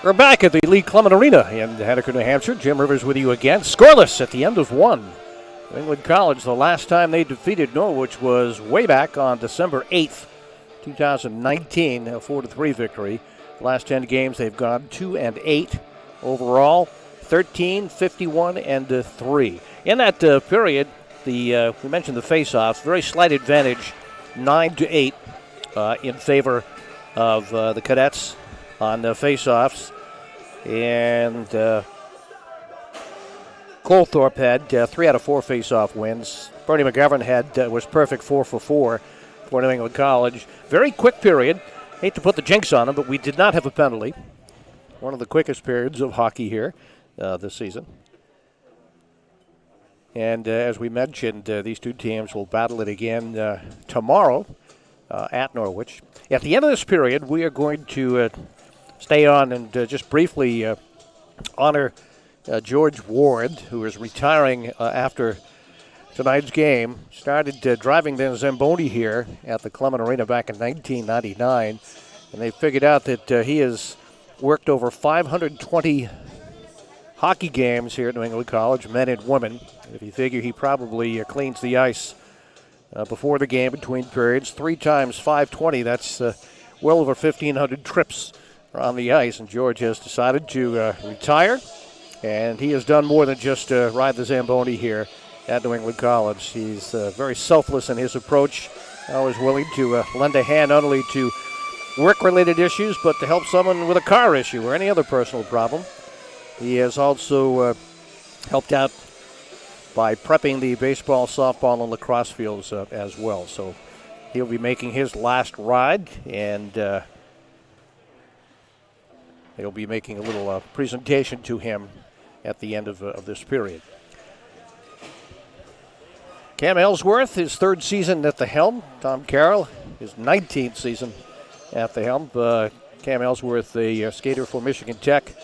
We're back at the Lee Clement Arena in Henniker, New Hampshire. Jim Rivers with you again. Scoreless at the end of one. New England College, the last time they defeated Norwich was way back on December 8th, 2019, a 4-3 victory. The last 10 games they've gone 2-8 overall, 13, 51, and 3. In that period, we mentioned the face-offs, very slight advantage, 9-8 in favor of the Cadets on the face-offs. And Colethorpe had 3 out of 4 face-off wins. Bernie McGovern was perfect 4 for 4 for New England College. Very quick period. Hate to put the jinx on him, but we did not have a penalty. One of the quickest periods of hockey here this season. And as we mentioned, these two teams will battle it again tomorrow at Norwich. At the end of this period, we are going to stay on and just briefly honor George Ward, who is retiring after tonight's game. Started driving the Zamboni here at the Clement Arena back in 1999, and they figured out that he has worked over 520 hockey games here at New England College, men and women. If you figure he probably cleans the ice before the game, between periods, 3 times 520, that's well over 1,500 trips on the ice, and George has decided to retire, and he has done more than just ride the Zamboni here at New England College. He's very selfless in his approach, always willing to lend a hand not only to work-related issues, but to help someone with a car issue or any other personal problem. He has also helped out by prepping the baseball, softball, and lacrosse fields as well. So he'll be making his last ride, and they'll be making a little presentation to him at the end of this period. Cam Ellsworth, his 3rd season at the helm. Tom Carroll, his 19th season at the helm. Cam Ellsworth, a skater for Michigan Tech.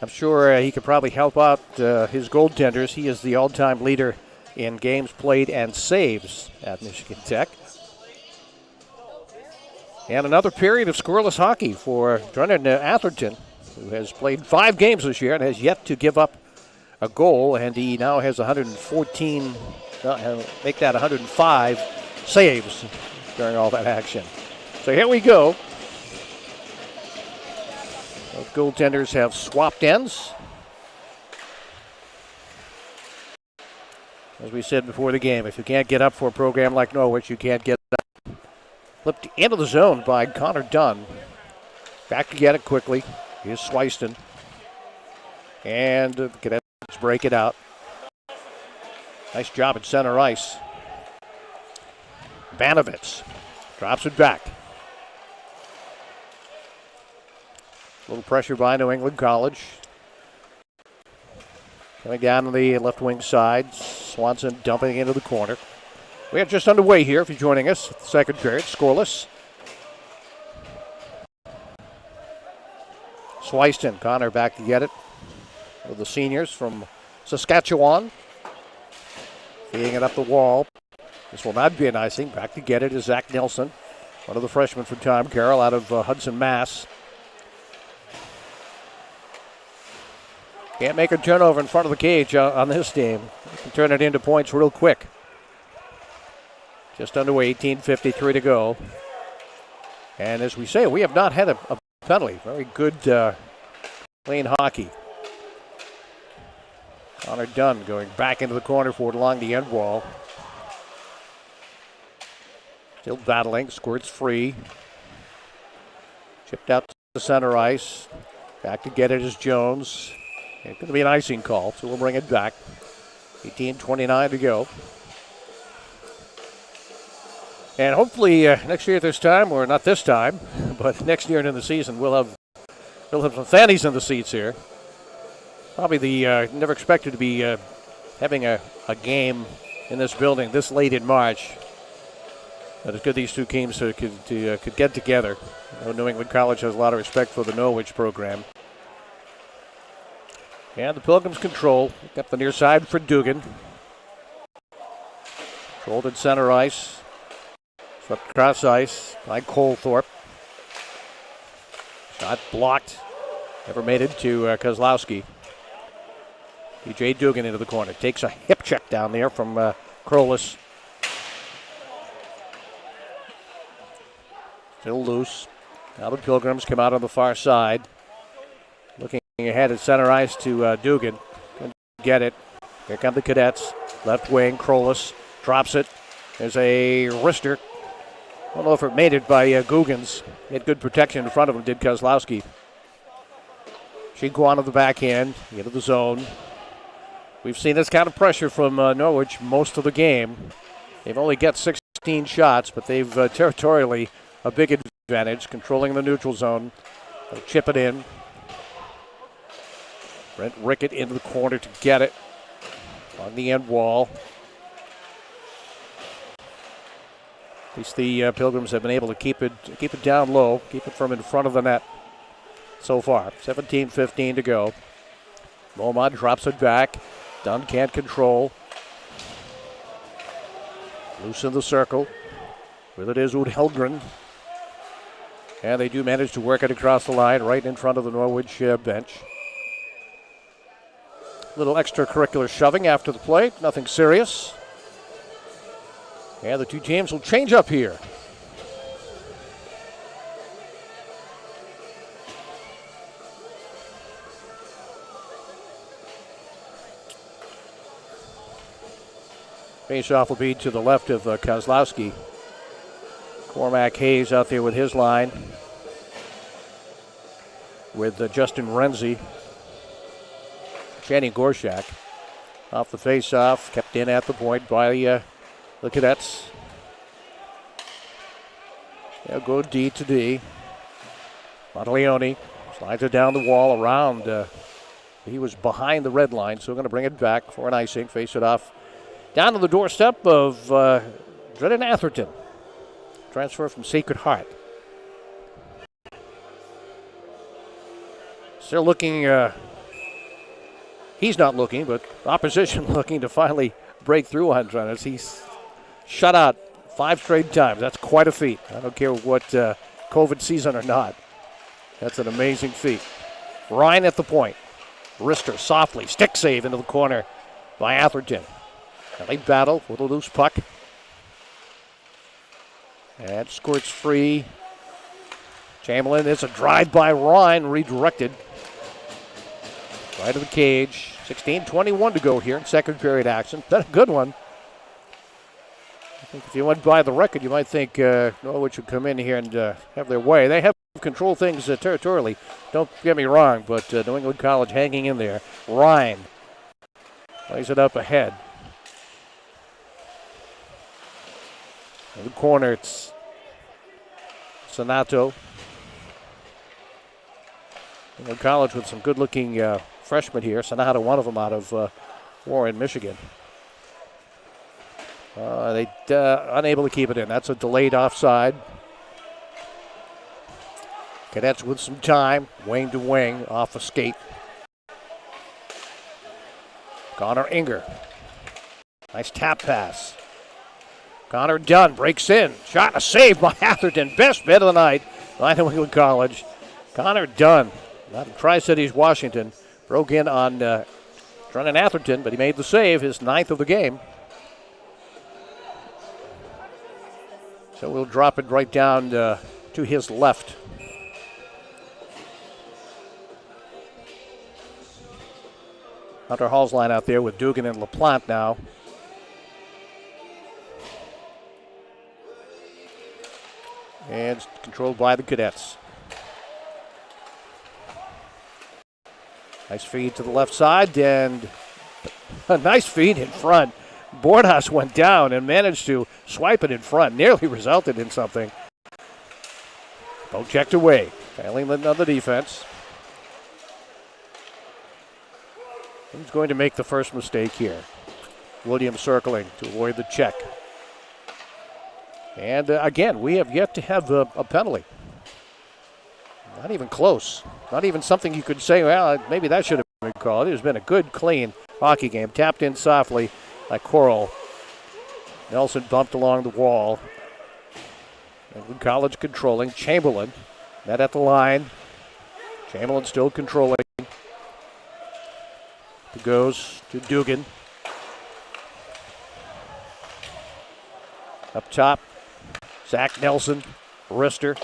I'm sure he could probably help out his goaltenders. He is the all-time leader in games played and saves at Michigan Tech. And another period of scoreless hockey for Brennan Atherton, who has played 5 games this year and has yet to give up a goal, and he now has 114, make that 105 saves during all that action. So here we go. Both goaltenders have swapped ends. As we said before the game, if you can't get up for a program like Norwich, you can't get up. Flipped into the zone by Connor Dunn. Back to get it quickly. Here's Swiston. And the Cadets break it out. Nice job at center ice. Banovitz drops it back. A little pressure by New England College. Coming down on the left wing side. Swanson dumping into the corner. We are just underway here if you're joining us. Second period, scoreless. Swiston, Connor back to get it. With the seniors from Saskatchewan. Feeding it up the wall. This will not be an icing. Back to get it is Zach Nelson. One of the freshmen from Tom Carroll out of Hudson, Mass. Can't make a turnover in front of the cage on this team. You can turn it into points real quick. Just underway, 18:53 to go. And as we say, we have not had a penalty. Very good clean hockey. Connor Dunn going back into the corner for it along the end wall. Still battling, squirts free. Chipped out to the center ice. Back to get it is Jones. It's going to be an icing call, so we'll bring it back. 18:29 to go. And hopefully next year at this time, or not this time, but next year in the season, we'll have some fannies in the seats here. Probably never expected to be having a game in this building this late in March. But it's good these two teams could get together. I know New England College has a lot of respect for the Norwich program. And the Pilgrims control. Up the near side for Dugan. Controlled at center ice. Swept across ice by Colethorpe. Shot blocked Never made it to Kozlowski. DJ Dugan into the corner. Takes a hip check down there from Krolis. Still loose. Now the Pilgrims come out on the far side. Looking ahead at center ice to Dugan. Couldn't get it. Here come the Cadets. Left wing, Krolis drops it. There's a wrister. I don't know if it made it by Guggens. He had good protection in front of him, did Kozlowski. Shinkwon on the backhand, into the zone. We've seen this kind of pressure from Norwich most of the game. They've only got 16 shots, but they've territorially a big advantage, controlling the neutral zone. They'll chip it in. Brent Rickett into the corner to get it on the end wall. At least the Pilgrims have been able to keep it down low, keep it from in front of the net so far. 17-15 to go. Momad drops it back. Dunn can't control. Loose in the circle. With it is Ud Helgren. And they do manage to work it across the line right in front of the Norwich bench. Little extracurricular shoving after the play. Nothing serious. And the two teams will change up here. Face-off will be to the left of Kozlowski. Cormac Hayes out there with his line. With Justin Renzi. Channing Gorshak. Off the face-off, kept in at the point by the Cadets. They'll go D to D. Monteleone slides it down the wall around. He was behind the red line, so we're going to bring it back for an icing. Face it off down to the doorstep of Drennan Atherton. Transfer from Sacred Heart. Still looking, he's not looking, but opposition looking to finally break through on Drennan. He's shut out 5 straight times. That's quite a feat. I don't care what COVID season or not. That's an amazing feat. Ryan at the point. Wrister softly, stick save into the corner by Atherton. And they battle with a loose puck. And squirts free. Chamberlain, it's a drive by Ryan, redirected. Right of the cage. 16:21 to go here in second period action. That's a good one. I think if you went by the record, you might think Norwich would come in here and have their way. They have controlled things territorially. Don't get me wrong, but New England College hanging in there. Ryan plays it up ahead. In the corner, it's Sonato. New England College with some good-looking freshmen here. Sonato, one of them out of Warren, Michigan. They unable to keep it in. That's a delayed offside. Cadets with some time, wing to wing, off a skate. Connor Inger. Nice tap pass. Connor Dunn breaks in. Shot, a save by Atherton. Best bet of the night by New England College. Connor Dunn, out of Tri-Cities, Washington, broke in on Drennan Atherton, but he made the save, his 9th of the game. So we'll drop it right down to his left. Hunter Hall's line out there with Dugan and LaPlante now. And it's controlled by the Cadets. Nice feed to the left side, and a nice feed in front. Bordas went down and managed to swipe it in front. Nearly resulted in something. Both checked away, failing on the defense. Who's going to make the first mistake here? Williams circling to avoid the check. And again, we have yet to have a penalty. Not even close. Not even something you could say, well, maybe that should have been called. It has been a good, clean hockey game. Tapped in softly by Coral. Nelson bumped along the wall. And College controlling. Chamberlain met at the line. Chamberlain still controlling. It goes to Dugan. Up top, Zach Nelson, wrister,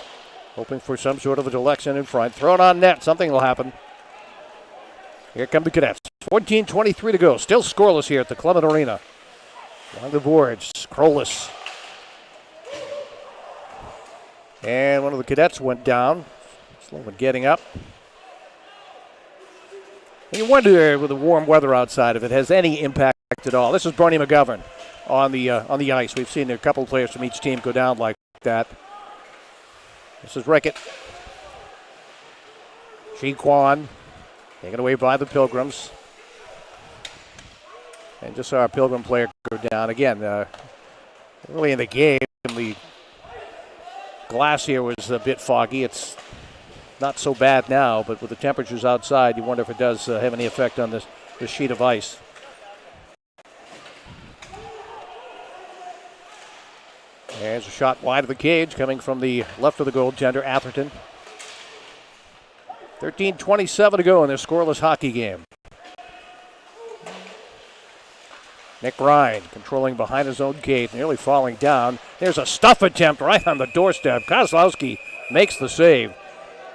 hoping for some sort of a deflection in front. Throw it on net. Something will happen. Here come the Cadets. 14:23 to go. Still scoreless here at the Clement Arena. On the boards, Krolis. And one of the Cadets went down. Sloman getting up. And you wonder, with the warm weather outside, if it has any impact at all. This is Bernie McGovern on the ice. We've seen a couple of players from each team go down like that. This is Rickett. Shi-Kwan taken away by the Pilgrims. And just saw our Pilgrim player go down again. Early in the game, the glass here was a bit foggy. It's not so bad now, but with the temperatures outside, you wonder if it does have any effect on this sheet of ice. There's a shot wide of the cage coming from the left of the goaltender, Atherton. 13:27 to go in this scoreless hockey game. Nick Ryan controlling behind his own gate, nearly falling down. There's a stuff attempt right on the doorstep. Kozlowski makes the save.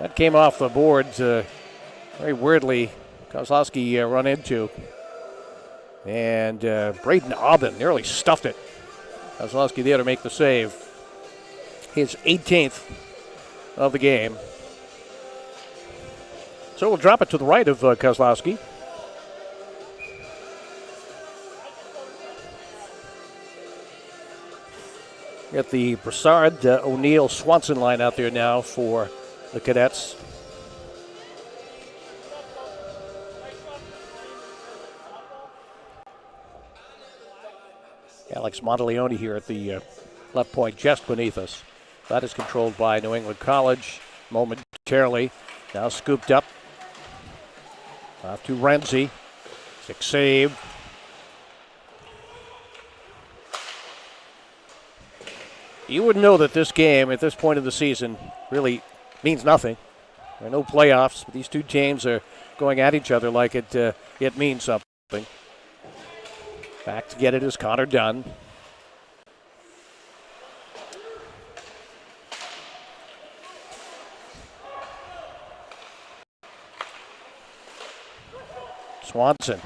That came off the boards very weirdly. Kozlowski run into. And Braden Aubin nearly stuffed it. Kozlowski there to make the save. His 18th of the game. So we'll drop it to the right of Kozlowski. Got the Broussard, O'Neill, Swanson line out there now for the Cadets. Alex Monteleone here at the left point, just beneath us. That is controlled by New England College momentarily. Now scooped up. Off to Renzi. 6 save. You would know that this game at this point of the season really means nothing. There are no playoffs, but these two teams are going at each other like it means something. Back to get it is Connor Dunn. Swanson.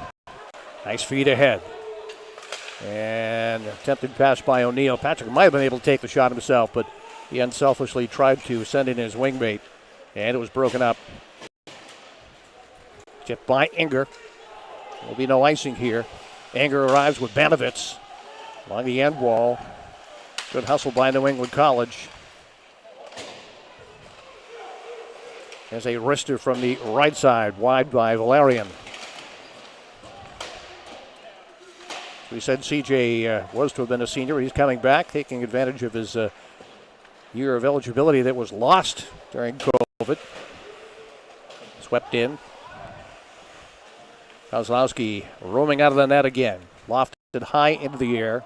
Nice feed ahead. And attempted pass by O'Neill. Patrick might have been able to take the shot himself, but he unselfishly tried to send in his wingmate, and it was broken up. Tipped by Inger. There'll be no icing here. Inger arrives with Banovitz along the end wall. Good hustle by New England College. There's a wrister from the right side, wide by Valerian. We said CJ was to have been a senior. He's coming back, taking advantage of his year of eligibility that was lost during COVID. Swept in. Kozlowski roaming out of the net again. Lofted high into the air.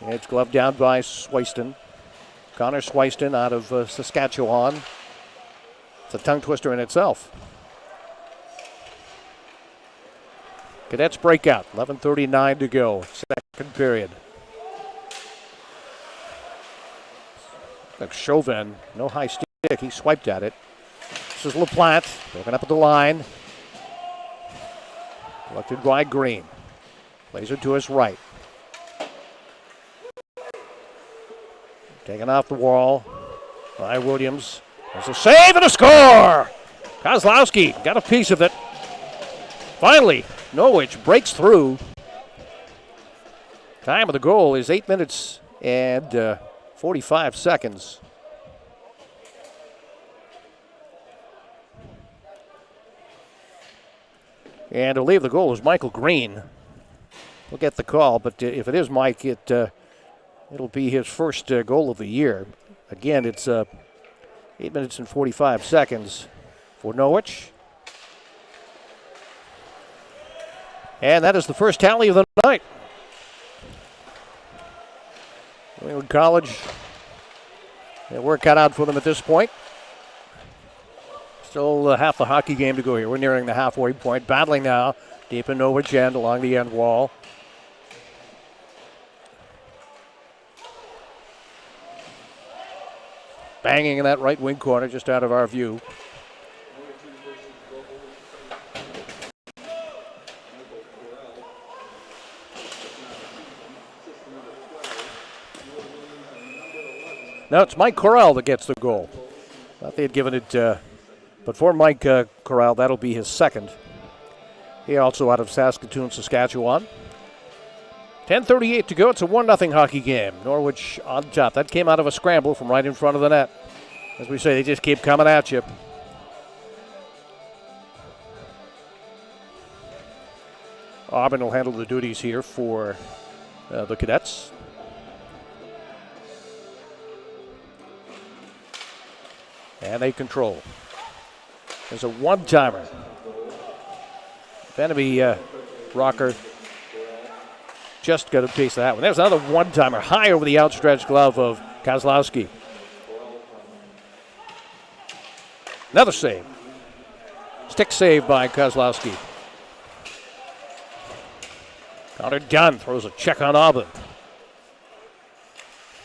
It's gloved down by Swiston. Connor Swiston out of Saskatchewan. It's a tongue twister in itself. Cadets breakout. 11:39 to go. Second period. Like Chauvin, no high stick. He swiped at it. This is LaPlante. Broken up at the line. Collected by Green. Plays it to his right. Taken off the wall by Williams. There's a save and a score! Kozlowski got a piece of it. Finally, Norwich breaks through. Time of the goal is 8 minutes and 45 seconds. And I believe the goal is Michael Green. We'll get the call, but if it is Mike, it'll be his first goal of the year. Again, it's 8 minutes and 45 seconds for Norwich. And that is the first tally of the night. New England College, their work cut out for them at this point. Still half the hockey game to go here. We're nearing the halfway point. Battling now deep in Norwich end along the end wall. Banging in that right wing corner just out of our view. Now it's Mike Corral that gets the goal. Thought they had given it, but for Mike Corral, that'll be his second. He also out of Saskatoon, Saskatchewan. 10:38 to go. It's a 1-0 hockey game. Norwich on top. That came out of a scramble from right in front of the net. As we say, they just keep coming at you. Aubin will handle the duties here for the Cadets. And they control. There's a one-timer. Vanderby Rocker just got a piece of that one. There's another one-timer high over the outstretched glove of Kozlowski. Another save. Stick save by Kozlowski. Connor Dunn throws a check on Aubin.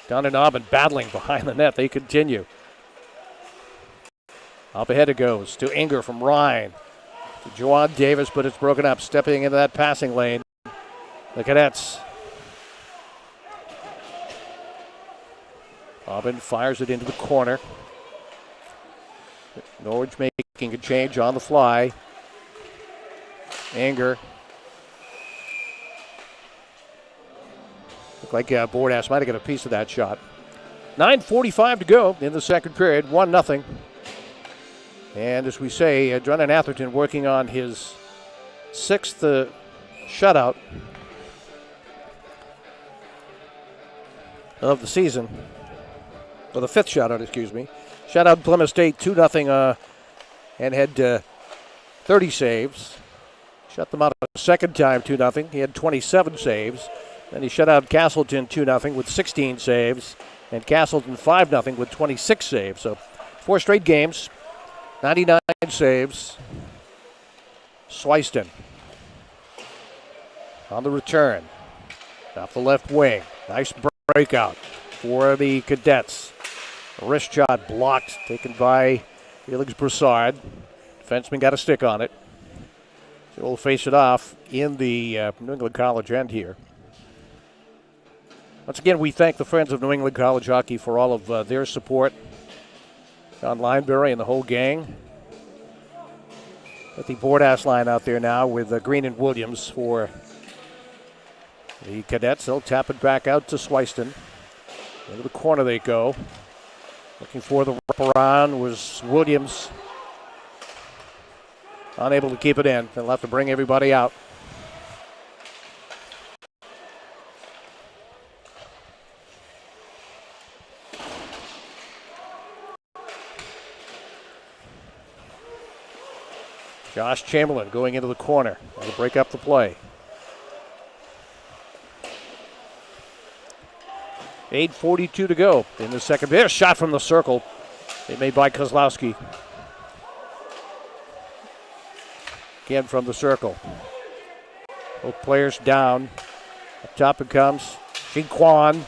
Dunn and Aubin battling behind the net. They continue. Up ahead it goes to Inger from Ryan. To Juwan Davis, but it's broken up. Stepping into that passing lane. The Cadets. Aubin fires it into the corner. Norwich making a change on the fly. Inger. Looked like Bordas might have got a piece of that shot. 9:45 to go in the second period. 1-0. And as we say, Drennan Atherton working on his sixth shutout of the season. Or the fifth shutout, excuse me. Shutout Plymouth State 2-0 and had 30 saves. Shut them out a second time 2-0. He had 27 saves. Then he shut out Castleton 2-0 with 16 saves. And Castleton 5-0 with 26 saves. So 4 straight games. 99 saves. Swiston on the return. Off the left wing. Nice breakout for the Cadets. A wrist shot blocked, taken by Felix Broussard. Defenseman got a stick on it. So we'll face it off in the New England College end here. Once again, we thank the Friends of New England College Hockey for all of their support. John Lineberry and the whole gang. Got the Bordas line out there now with Green and Williams for the Cadets. They'll tap it back out to Swiston. Into the corner they go. Looking for the wraparound was Williams. Unable to keep it in. They'll have to bring everybody out. Josh Chamberlain going into the corner. That'll break up the play. 8:42 to go in the second. There's a shot from the circle. It made by Kozlowski. Again from the circle. Both players down. Up top it comes. Shin Kwan.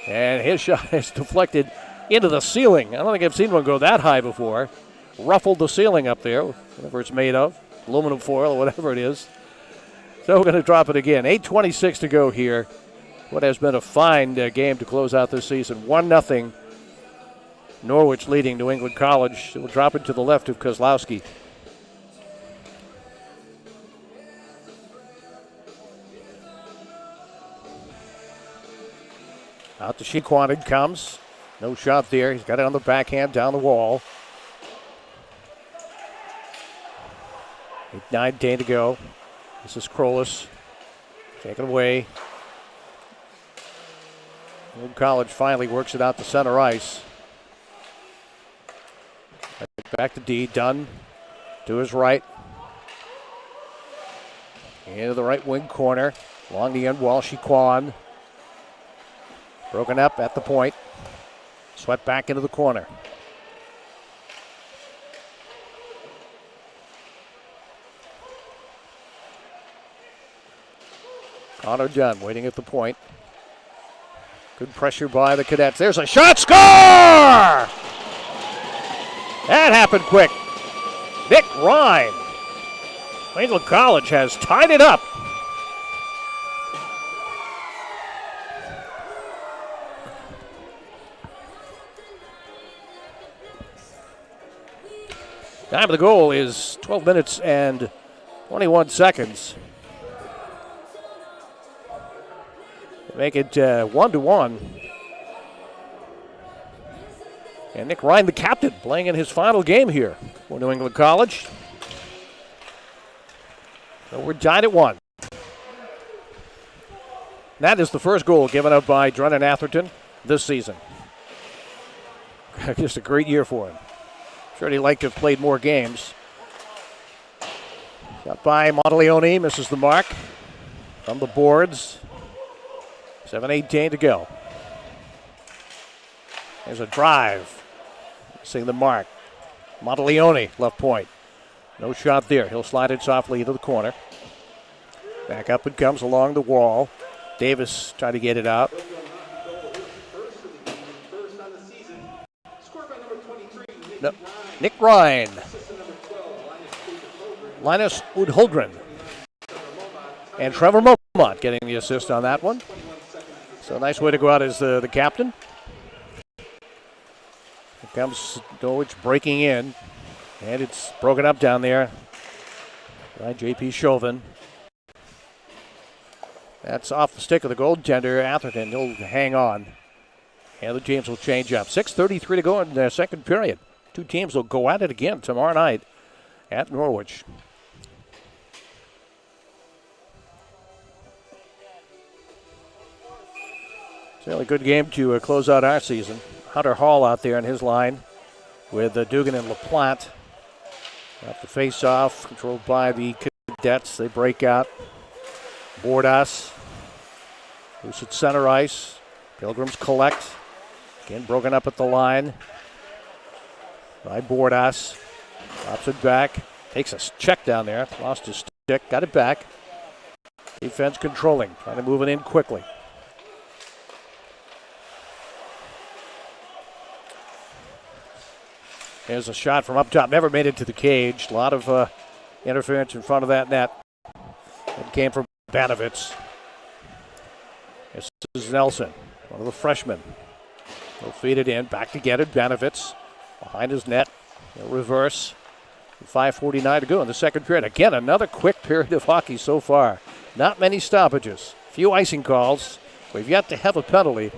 And his shot is deflected into the ceiling. I don't think I've seen one go that high before. Ruffled the ceiling up there, whatever it's made of. Aluminum foil or whatever it is. So we're going to drop it again. 8:26 to go here. What has been a fine game to close out this season. 1-0. Norwich leading New England College. We'll drop it to the left of Kozlowski. Out to Shequan it comes. No shot there. He's got it on the backhand down the wall. 8:09 to go. This is Krolis. Taken away. Old College finally works it out to center ice. Back to D. Dunn to his right. Into the right wing corner. Along the end wall, Shequan. Broken up at the point. Swept back into the corner. Honor done, waiting at the point. Good pressure by the Cadets. There's a shot. Score! That happened quick. Nick Ryan. New England College has tied it up. Time of the goal is 12 minutes and 21 seconds. Make it 1-1. And Nick Ryan, the captain, playing in his final game here for New England College. So we're tied at 1. That is the first goal given up by Drennan Atherton this season. Just a great year for him. Sure he'd like to have played more games. Shot by Monteleone, misses the mark. From the boards. 7:18 to go. There's a drive. Missing the mark. Monteleone, left point. No shot there. He'll slide it softly into the corner. Back up it comes along the wall. Davis trying to get it out. No. Nick Ryan. Linus Udholgren. And Trevor Momont getting the assist on that one. So nice way to go out as the captain. Here comes Norwich breaking in. And it's broken up down there by J.P. Chauvin. That's off the stick of the goaltender, Atherton. He'll hang on. And the teams will change up. 6:33 to go in the second period. Two teams will go at it again tomorrow night at Norwich. It's a really good game to close out our season. Hunter Hall out there in his line with Dugan and LaPlante. Got the face-off, controlled by the Cadets. They break out. Board us. Loose at center ice. Pilgrims collect. Again, broken up at the line by Bordas. Drops it back. Takes a check down there. Lost his stick. Got it back. Defense controlling. Trying to move it in quickly. There's a shot from up top. Never made it to the cage. A lot of interference in front of that net. It came from Banovitz. This is Nelson, one of the freshmen. He'll feed it in. Back to get it. Banovitz behind his net. He'll reverse. 5:49 to go in the second period. Again, another quick period of hockey so far. Not many stoppages. Few icing calls. We've yet to have a penalty.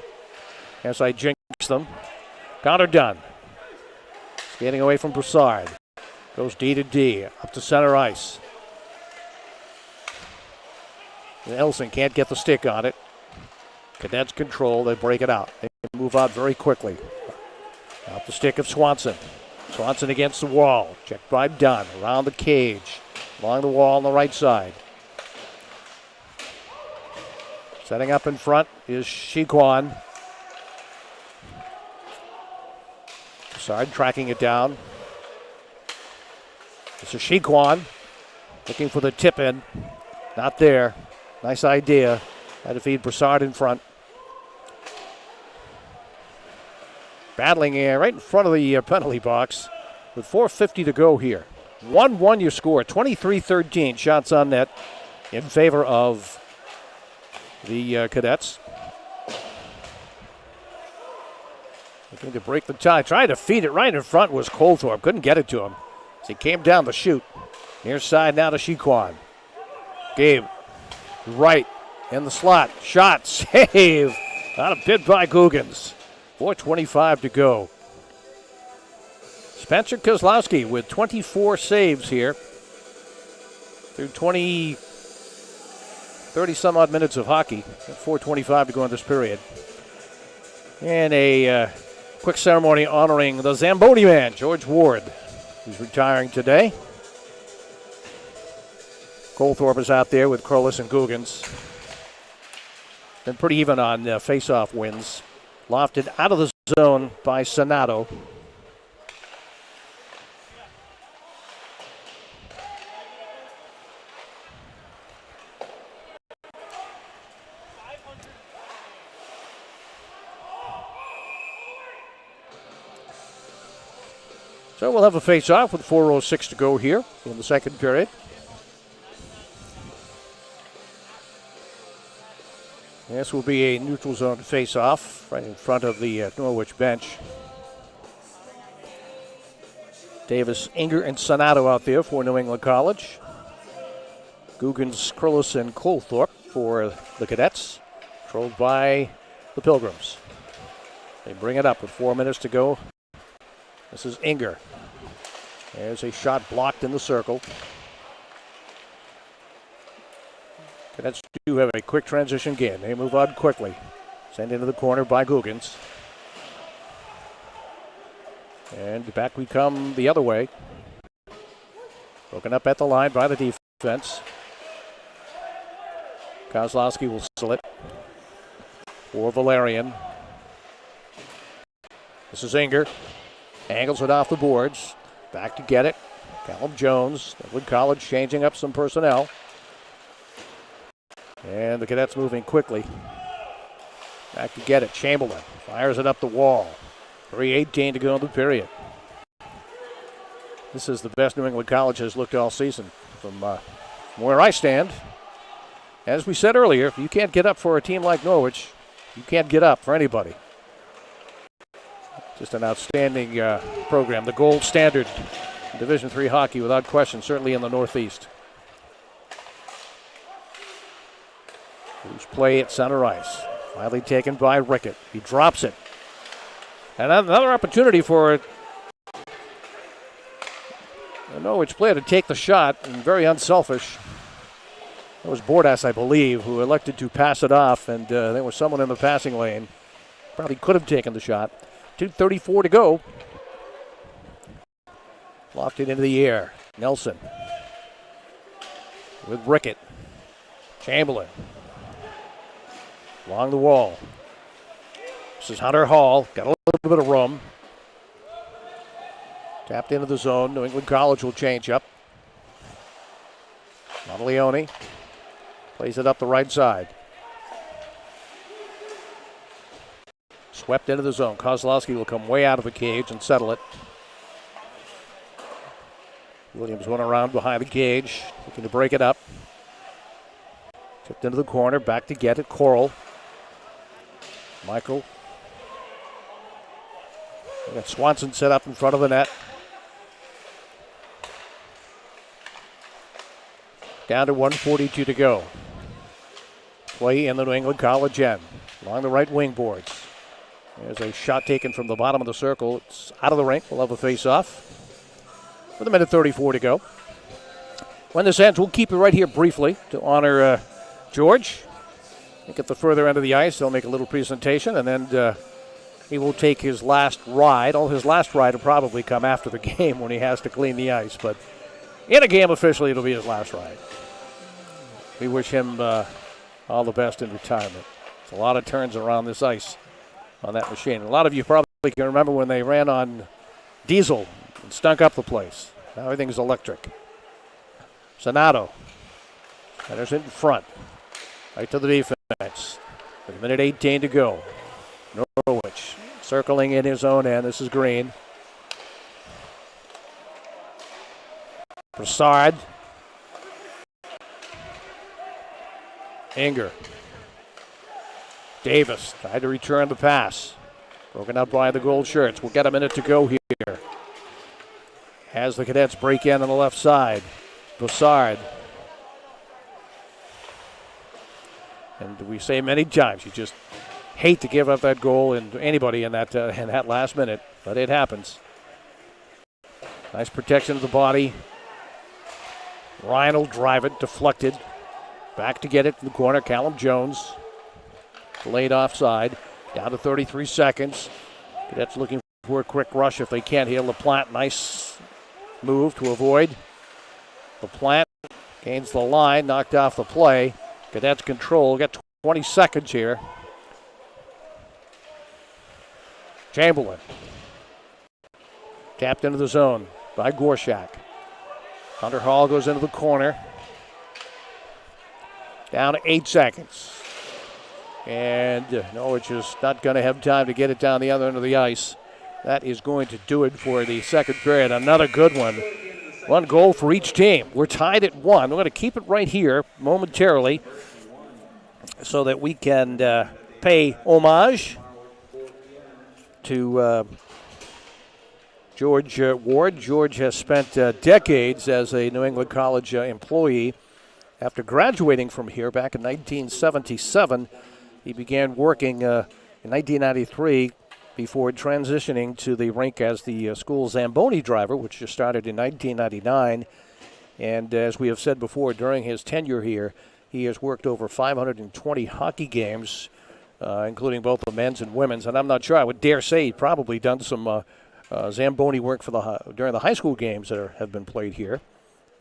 As I jinx them. Counter done. Skating away from Broussard. Goes D to D. Up to center ice. Nelson can't get the stick on it. Cadets control. They break it out. They move out very quickly. Out the stick of Swanson. Swanson against the wall. Checked by Dunn. Around the cage. Along the wall on the right side. Setting up in front is Shiquan. Broussard tracking it down. This is Shiquan. Looking for the tip in. Not there. Nice idea. Had to feed Broussard in front. Battling right in front of the penalty box with 4:50 to go here. 1-1 your score. 23-13 shots on net in favor of the Cadets. Looking to break the tie. Trying to feed it right in front was Colthorpe. Couldn't get it to him as he came down the chute. Near side now to Shiquan. Gabe. Right in the slot. Shot. Save. Out of bid by Googans. 4:25 to go. Spencer Kozlowski with 24 saves here through 30 some odd minutes of hockey. 4:25 to go in this period. And a quick ceremony honoring the Zamboni man, George Ward, who's retiring today. Colthorpe is out there with Crowless and Googans. Been pretty even on face-off wins. Lofted out of the zone by Sonato. So we'll have a face-off with 4:06 to go here in the second period. This will be a neutral zone face-off right in front of the Norwich bench. Davis, Inger, and Sonato out there for New England College. Guggens, Krullis, and Colthorpe for the Cadets, controlled by the Pilgrims. They bring it up with 4 minutes to go. This is Inger. There's a shot blocked in the circle. Cadets do have a quick transition game. They move on quickly. Sent into the corner by Guggens. And back we come the other way. Broken up at the line by the defense. Kozlowski will settle it for Valerian. This is Inger. Angles it off the boards. Back to get it. Callum Jones. Wood College changing up some personnel. And the Cadets moving quickly. Back to get it. Chamberlain fires it up the wall. 3:18 to go in the period. This is the best New England College has looked all season from where I stand. As we said earlier, if you can't get up for a team like Norwich, you can't get up for anybody. Just an outstanding program. The gold standard in Division III hockey without question, certainly in the Northeast. Loose play at center ice. Finally taken by Rickett. He drops it. And another opportunity for a Norwich player to take the shot, and very unselfish. It was Bordas, I believe, who elected to pass it off, and there was someone in the passing lane. Probably could have taken the shot. 2:34 to go. Lofted into the air. Nelson with Rickett. Chamberlain along the wall. This is Hunter Hall. Got a little bit of room. Tapped into the zone. New England College will change up. Monteleone plays it up the right side. Swept into the zone. Kozlowski will come way out of the cage and settle it. Williams went around behind the cage, looking to break it up. Tipped into the corner, back to get it. Coral. Michael. We got Swanson set up in front of the net. Down to 1:42 to go. Play in the New England College end. Along the right wing boards. There's a shot taken from the bottom of the circle. It's out of the rink. We'll have a face-off. With 1:34 to go. When this ends, we'll keep it right here briefly to honor George. I think at the further end of the ice, they'll make a little presentation, and then he will take his last ride. His last ride will probably come after the game when he has to clean the ice, but in a game officially, it'll be his last ride. We wish him all the best in retirement. It's a lot of turns around this ice on that machine. A lot of you probably can remember when they ran on diesel and stunk up the place. Now everything's electric. Sonato. Centers in front. Right to the defense. With 1:18 to go. Norwich circling in his own end. This is Green. Broussard. Inger. Davis tried to return the pass. Broken up by the gold shirts. We'll get a minute to go here. As the Cadets break in on the left side. Broussard. And we say many times, you just hate to give up that goal and anybody in that last minute, but it happens. Nice protection of the body. Ryan will drive it, deflected. Back to get it in the corner. Callum Jones. Delayed offside. Down to 33 seconds. Cadets looking for a quick rush if they can't here. LaPlante, nice move to avoid. LaPlante gains the line, knocked off the play. Cadets control. Got 20 seconds here. Chamberlain. Tapped into the zone by Gorshak. Hunter Hall goes into the corner. Down to 8 seconds. And Norwich is not going to have time to get it down the other end of the ice. that is going to do it for the second period. Another good one. One goal for each team. We're tied at 1. We're going to keep it right here momentarily so that we can pay homage to George Ward. George has spent decades as a New England College employee. After graduating from here back in 1977, he began working in 1993 before transitioning to the rink as the school Zamboni driver, which just started in 1999. And as we have said before, during his tenure here, he has worked over 520 hockey games, including both the men's and women's. And I'm not sure, I would dare say he's probably done some Zamboni work for during the high school games that have been played here.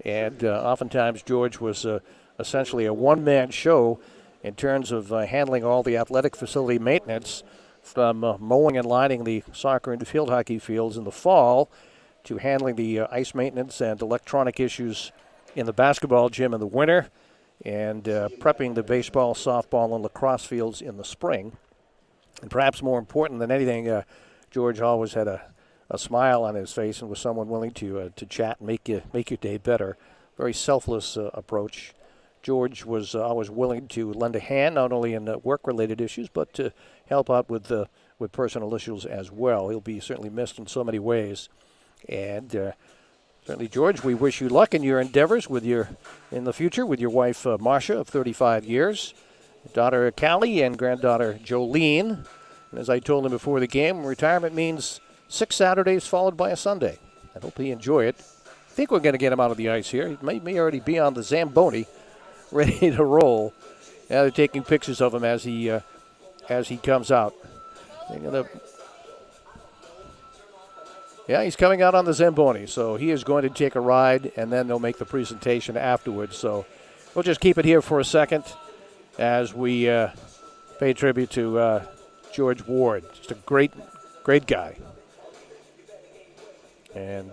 And oftentimes George was essentially a one-man show in terms of handling all the athletic facility maintenance, from mowing and lining the soccer and field hockey fields in the fall to handling the ice maintenance and electronic issues in the basketball gym in the winter, and prepping the baseball, softball, and lacrosse fields in the spring. And perhaps more important than anything, George always had a smile on his face and was someone willing to chat and make your day better. Very selfless approach. George was always willing to lend a hand, not only in work-related issues, but to help out with personal issues as well. He'll be certainly missed in so many ways. And certainly, George, we wish you luck in your endeavors in the future with your wife, Marcia, of 35 years, daughter Callie, and granddaughter Jolene. And as I told him before the game, retirement means 6 Saturdays followed by a Sunday. I hope he enjoy it. I think we're going to get him out of the ice here. He may already be on the Zamboni, ready to roll. Now they're taking pictures of him as he comes out. Yeah, he's coming out on the Zamboni, so he is going to take a ride, and then they'll make the presentation afterwards. So we'll just keep it here for a second as we pay tribute to George Ward. Just a great guy. And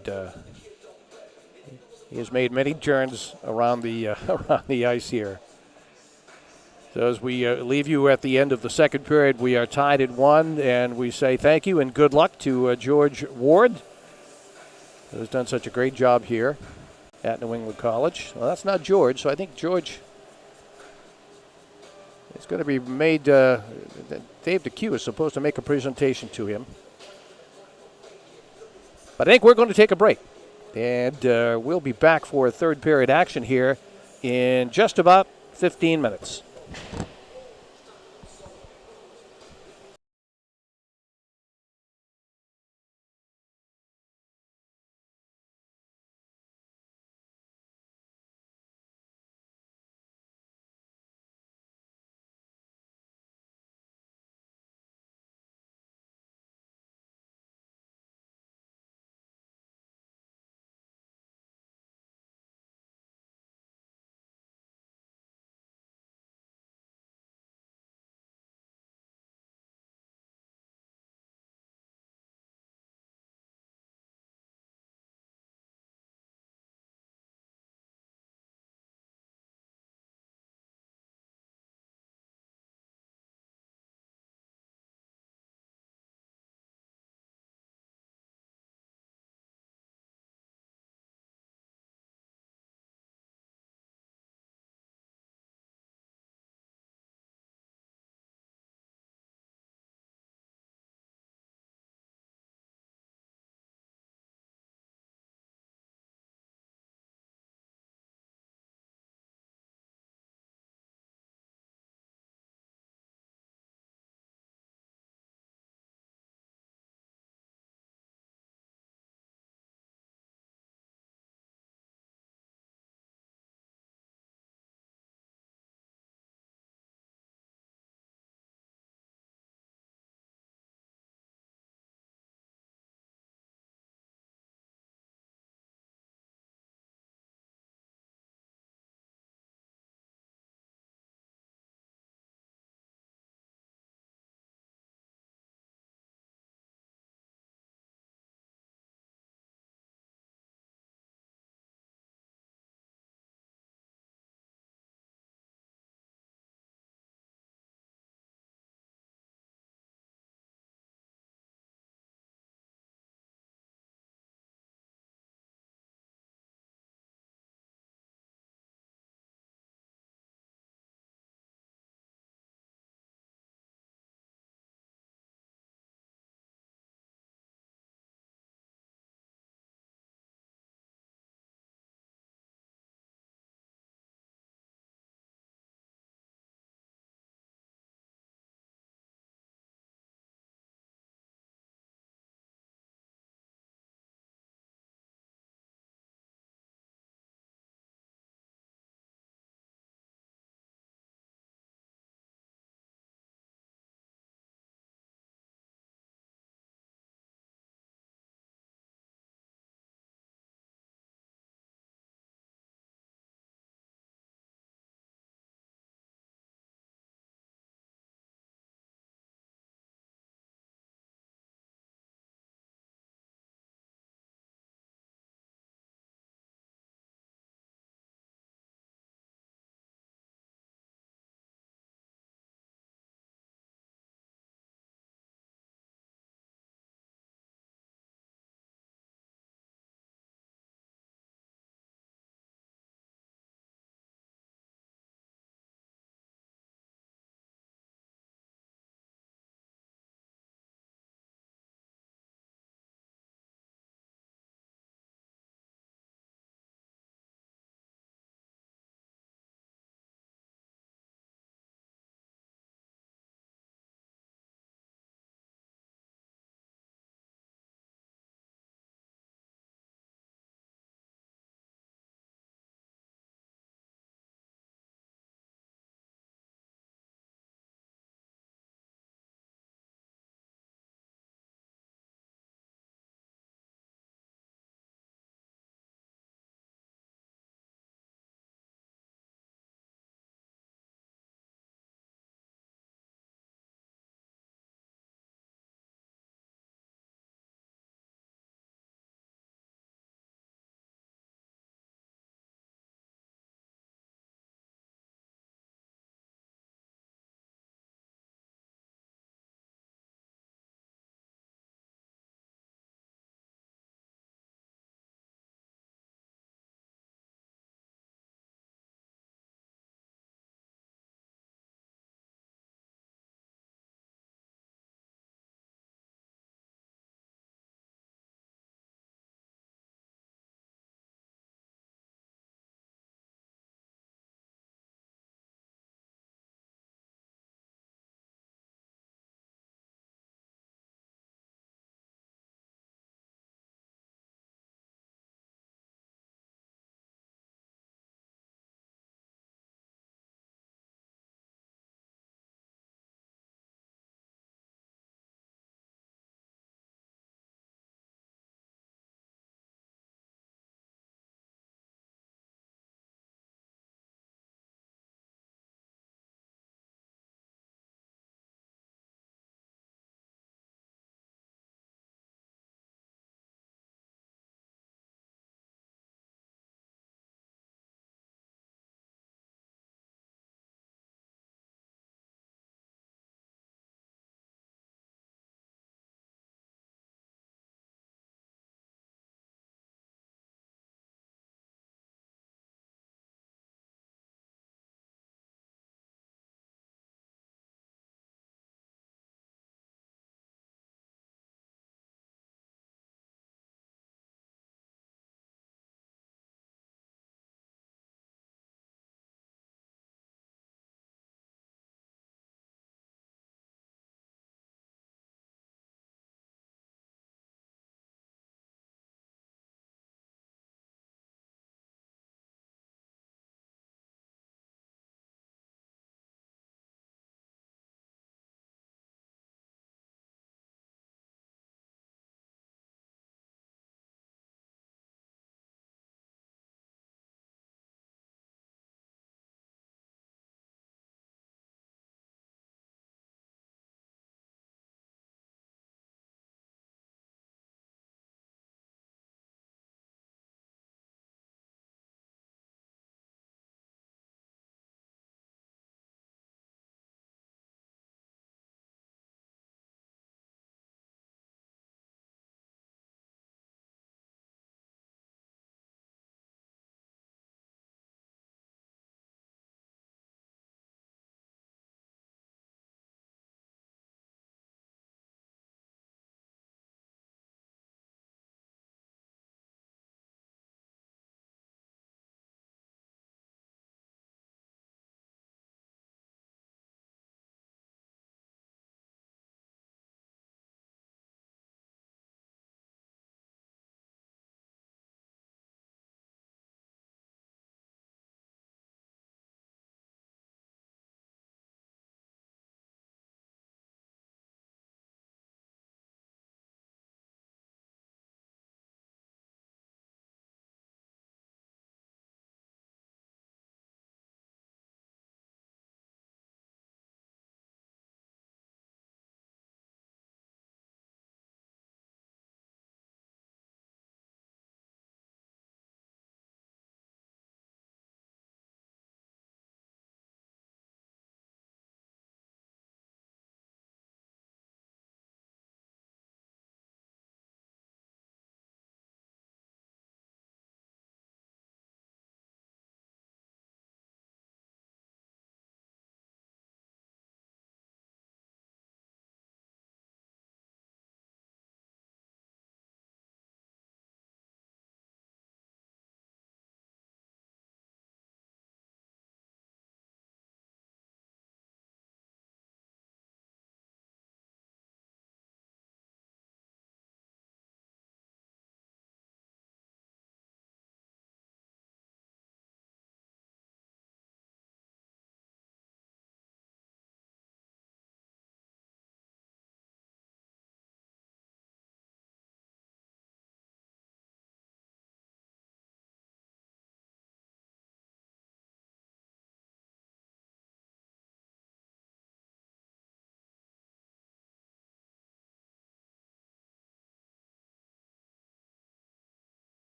he has made many turns around the ice here. So as we leave you at the end of the second period, we are tied at 1, and we say thank you and good luck to George Ward, who has done such a great job here at New England College. Well, that's not George, so I think George is going to be made. Dave DeQ is supposed to make a presentation to him. But I think we're going to take a break, and we'll be back for third period action here in just about 15 minutes.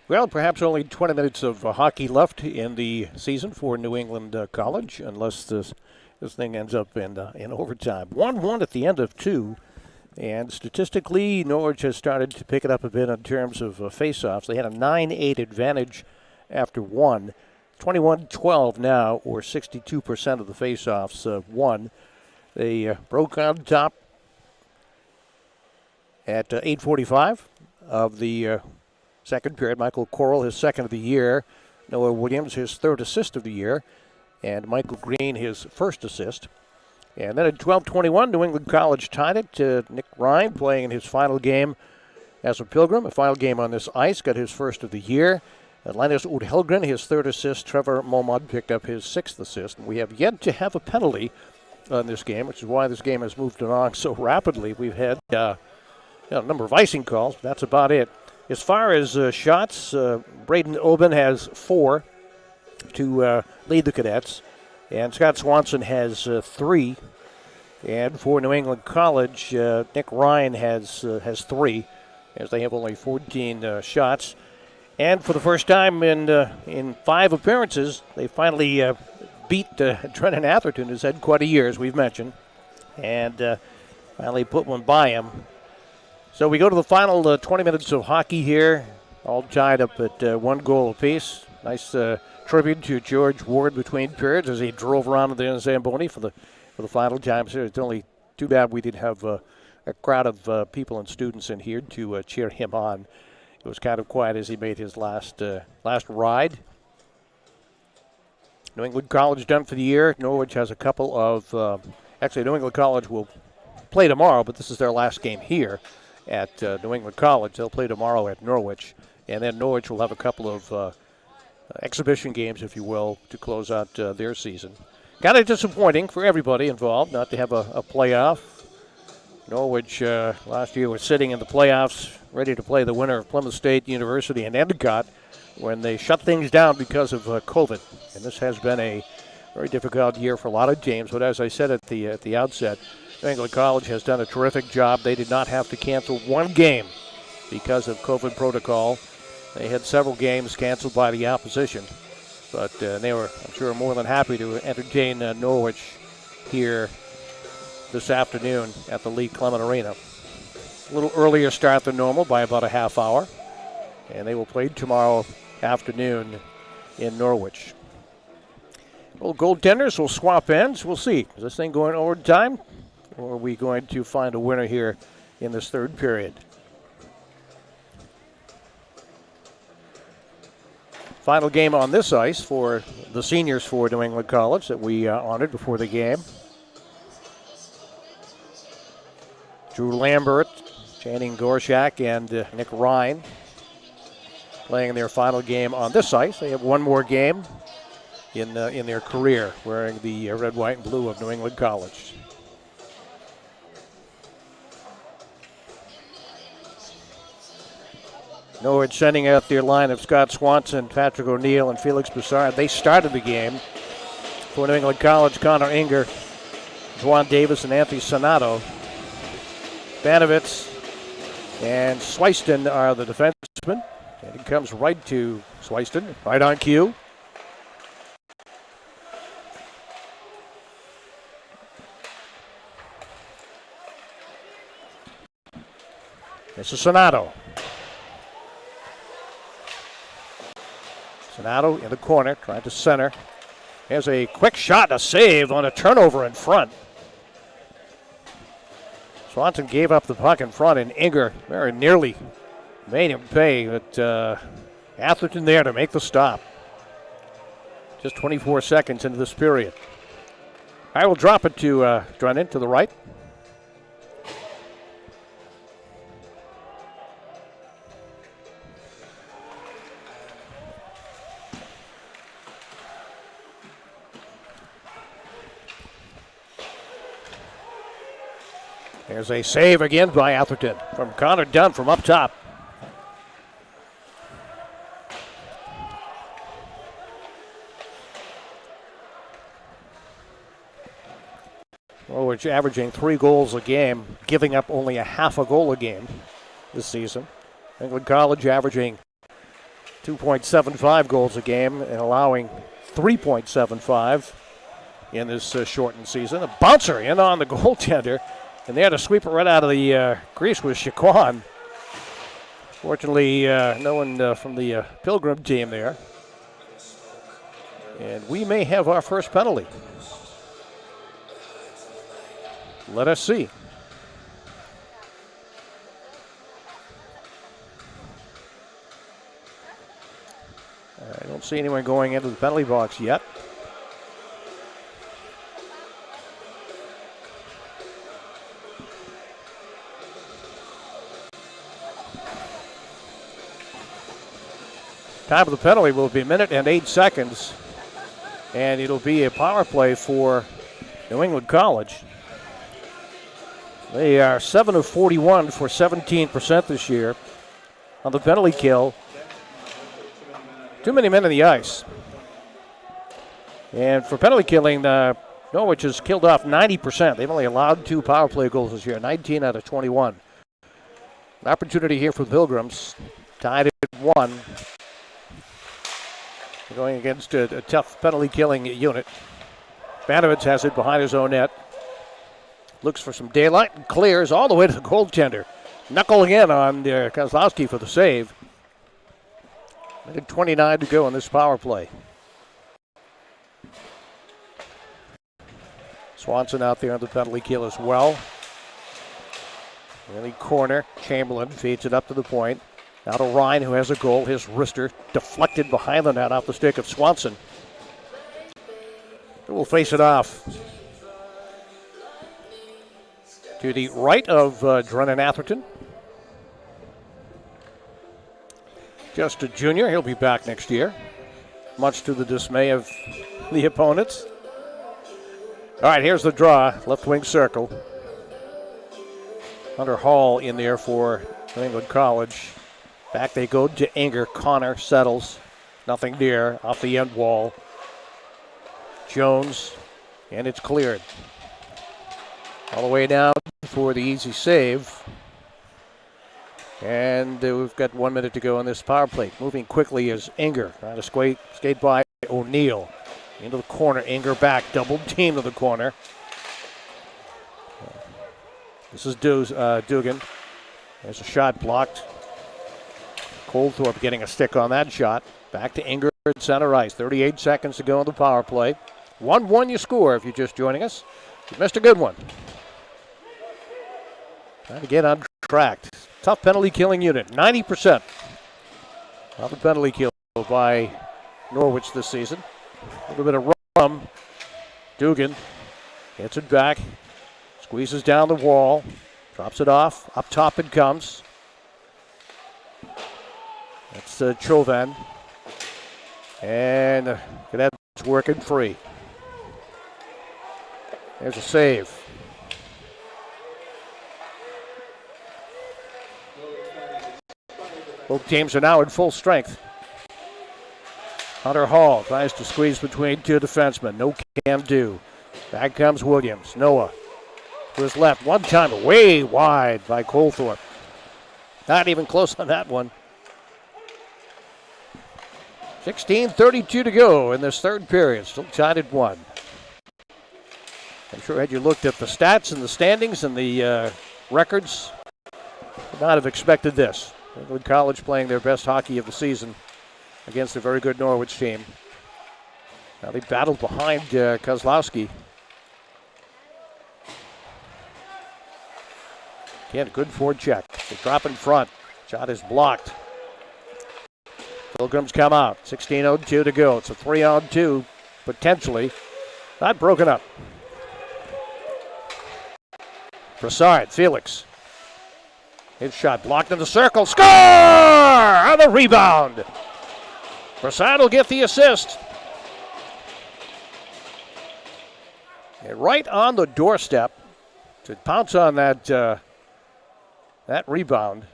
Well, perhaps only 20 minutes of hockey left in the season for New England College, unless this thing ends up in overtime. 1-1 at the end of 2. And statistically, Norwich has started to pick it up a bit in terms of face-offs. They had a 9-8 advantage after 1. 21-12 now, or 62% of the face-offs won. They broke on top at 8:45 of the second period. Michael Corral, his second of the year. Noah Williams, his third assist of the year. And Michael Green, his first assist. And then at 12:21, New England College tied it. Nick Ryan playing in his final game as a Pilgrim, a final game on this ice, got his first of the year. Linus Udd-Helgren, his third assist. Trevor Momod picked up his sixth assist. And we have yet to have a penalty on this game, which is why this game has moved along so rapidly. We've had a number of icing calls, but that's about it. As far as shots, Braden Oben has 4 to lead the Cadets. And Scott Swanson has 3. And for New England College, Nick Ryan has 3, as they have only 14 shots. And for the first time in 5 appearances, they finally beat Trenton Atherton, who's had quite a year, as we've mentioned, and finally put one by him. So we go to the final 20 minutes of hockey here, all tied up at 1 goal apiece. Nice tribute to George Ward between periods as he drove around to the Zamboni for the final time. So it's only too bad we didn't have a crowd of people and students in here to cheer him on. It was kind of quiet as he made his last ride. New England College done for the year. Norwich has a couple of actually, New England College will play tomorrow, but this is their last game here at New England College. They'll play tomorrow at Norwich, and then Norwich will have a couple of exhibition games, if you will, to close out their season. Kind of disappointing for everybody involved not to have a playoff. Norwich last year was sitting in the playoffs, ready to play the winner of Plymouth State University and Endicott when they shut things down because of COVID. And this has been a very difficult year for a lot of teams. But as I said at the outset, New England College has done a terrific job. They did not have to cancel one game because of COVID protocol. They had several games canceled by the opposition. But they were, I'm sure, more than happy to entertain Norwich here this afternoon at the Lee Clement Arena. A little earlier start than normal by about a half hour. And they will play tomorrow afternoon in Norwich. Well, goaltenders will swap ends. We'll see. Is this thing going overtime? Or are we going to find a winner here in this third period? Final game on this ice for the seniors for New England College that we honored before the game. Drew Lambert, Channing Gorshak, and Nick Ryan playing their final game on this ice. They have one more game in their career wearing the red, white, and blue of New England College. Norwich sending out their line of Scott Swanson, Patrick O'Neill, and Felix Broussard. They started the game. For New England College, Connor Inger, Juan Davis, and Anthony Sonato. Banovitz and Swiston are the defensemen. And it comes right to Swiston, right on cue. This is Sonato. Sonato in the corner, trying to center. There's a quick shot, a save on a turnover in front. Swanson gave up the puck in front, and Inger very nearly made him pay, but Atherton there to make the stop. Just 24 seconds into this period. I will drop it to Drennan to the right. There's a save again by Atherton from Connor Dunn from up top. Norwich averaging 3 goals a game, giving up only a half a goal a game this season. England College averaging 2.75 goals a game and allowing 3.75 in this shortened season. A bouncer in on the goaltender, and they had to sweep it right out of the crease with Chiquan. Fortunately, no one from the Pilgrim team there. And we may have our first penalty. Let us see. I don't see anyone going into the penalty box yet. Time of the penalty will be a minute and 8 seconds. And it'll be a power play for New England College. They are 7 of 41 for 17% this year on the penalty kill. Too many men on the ice. And for penalty killing, Norwich has killed off 90%. They've only allowed 2 power play goals this year, 19 out of 21. An opportunity here for the Pilgrims, tied at 1. Going against a tough penalty killing unit. Banovitz has it behind his own net. Looks for some daylight and clears all the way to the goaltender. Knuckling in on Kozlowski for the save. Minute 29 to go in this power play. Swanson out there on the penalty kill as well. In the corner, Chamberlain feeds it up to the point. Now to Ryan, who has a goal. His wrister deflected behind the net off the stick of Swanson. We'll face it off to the right of Drennan Atherton. Just a junior. He'll be back next year, much to the dismay of the opponents. All right, here's the draw. Left wing circle. Hunter Hall in there for New England College. Back they go to Inger. Connor settles. Nothing near. Off the end wall. Jones. And it's cleared. All the way down for the easy save. And we've got 1 minute to go on this power play. Moving quickly is Inger. Trying to skate by O'Neill. Into the corner. Inger back. Double team to the corner. This is Dugan. There's a shot blocked. Coldthorpe getting a stick on that shot. Back to Inger at center ice. 38 seconds to go on the power play. 1-1 you score if you're just joining us. You missed a good one. Trying to get on track. Tough penalty killing unit. 90% of the penalty kill by Norwich this season. A little bit of rum. Dugan gets it back. Squeezes down the wall. Drops it off. Up top it comes. That's Chauvin. And Cadet's working free. There's a save. Both teams are now in full strength. Hunter Hall tries to squeeze between 2 defensemen. No can do. Back comes Williams. Noah to his left. One time way wide by Coldthorpe. Not even close on that one. 16:32 to go in this third period. Still tied at 1. I'm sure had you looked at the stats and the standings and the records, would not have expected this. England College playing their best hockey of the season against a very good Norwich team. Now they battled behind Kozlowski. Again, good forward check. They drop in front. Shot is blocked. Pilgrims come out. 16:02 to go. It's a 3-on-2, potentially. Not broken up. Brassard, Felix. His shot blocked in the circle. Score! On the rebound. Brassard will get the assist. And right on the doorstep to pounce on that rebound.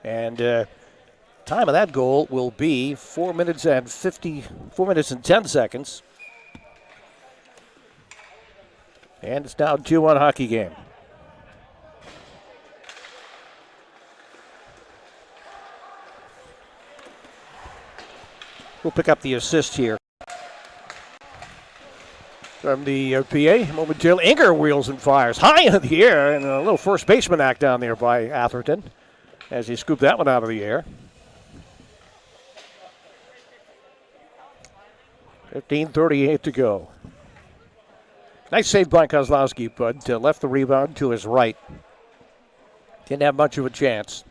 And time of that goal will be 4 minutes and 10 seconds. And it's now 2-1 hockey game. We'll pick up the assist here from the PA momentarily. Inger wheels and fires high in the air, and a little first baseman act down there by Atherton as he scooped that one out of the air. 15:38 to go. Nice save by Kozlowski, but left the rebound to his right. Didn't have much of a chance.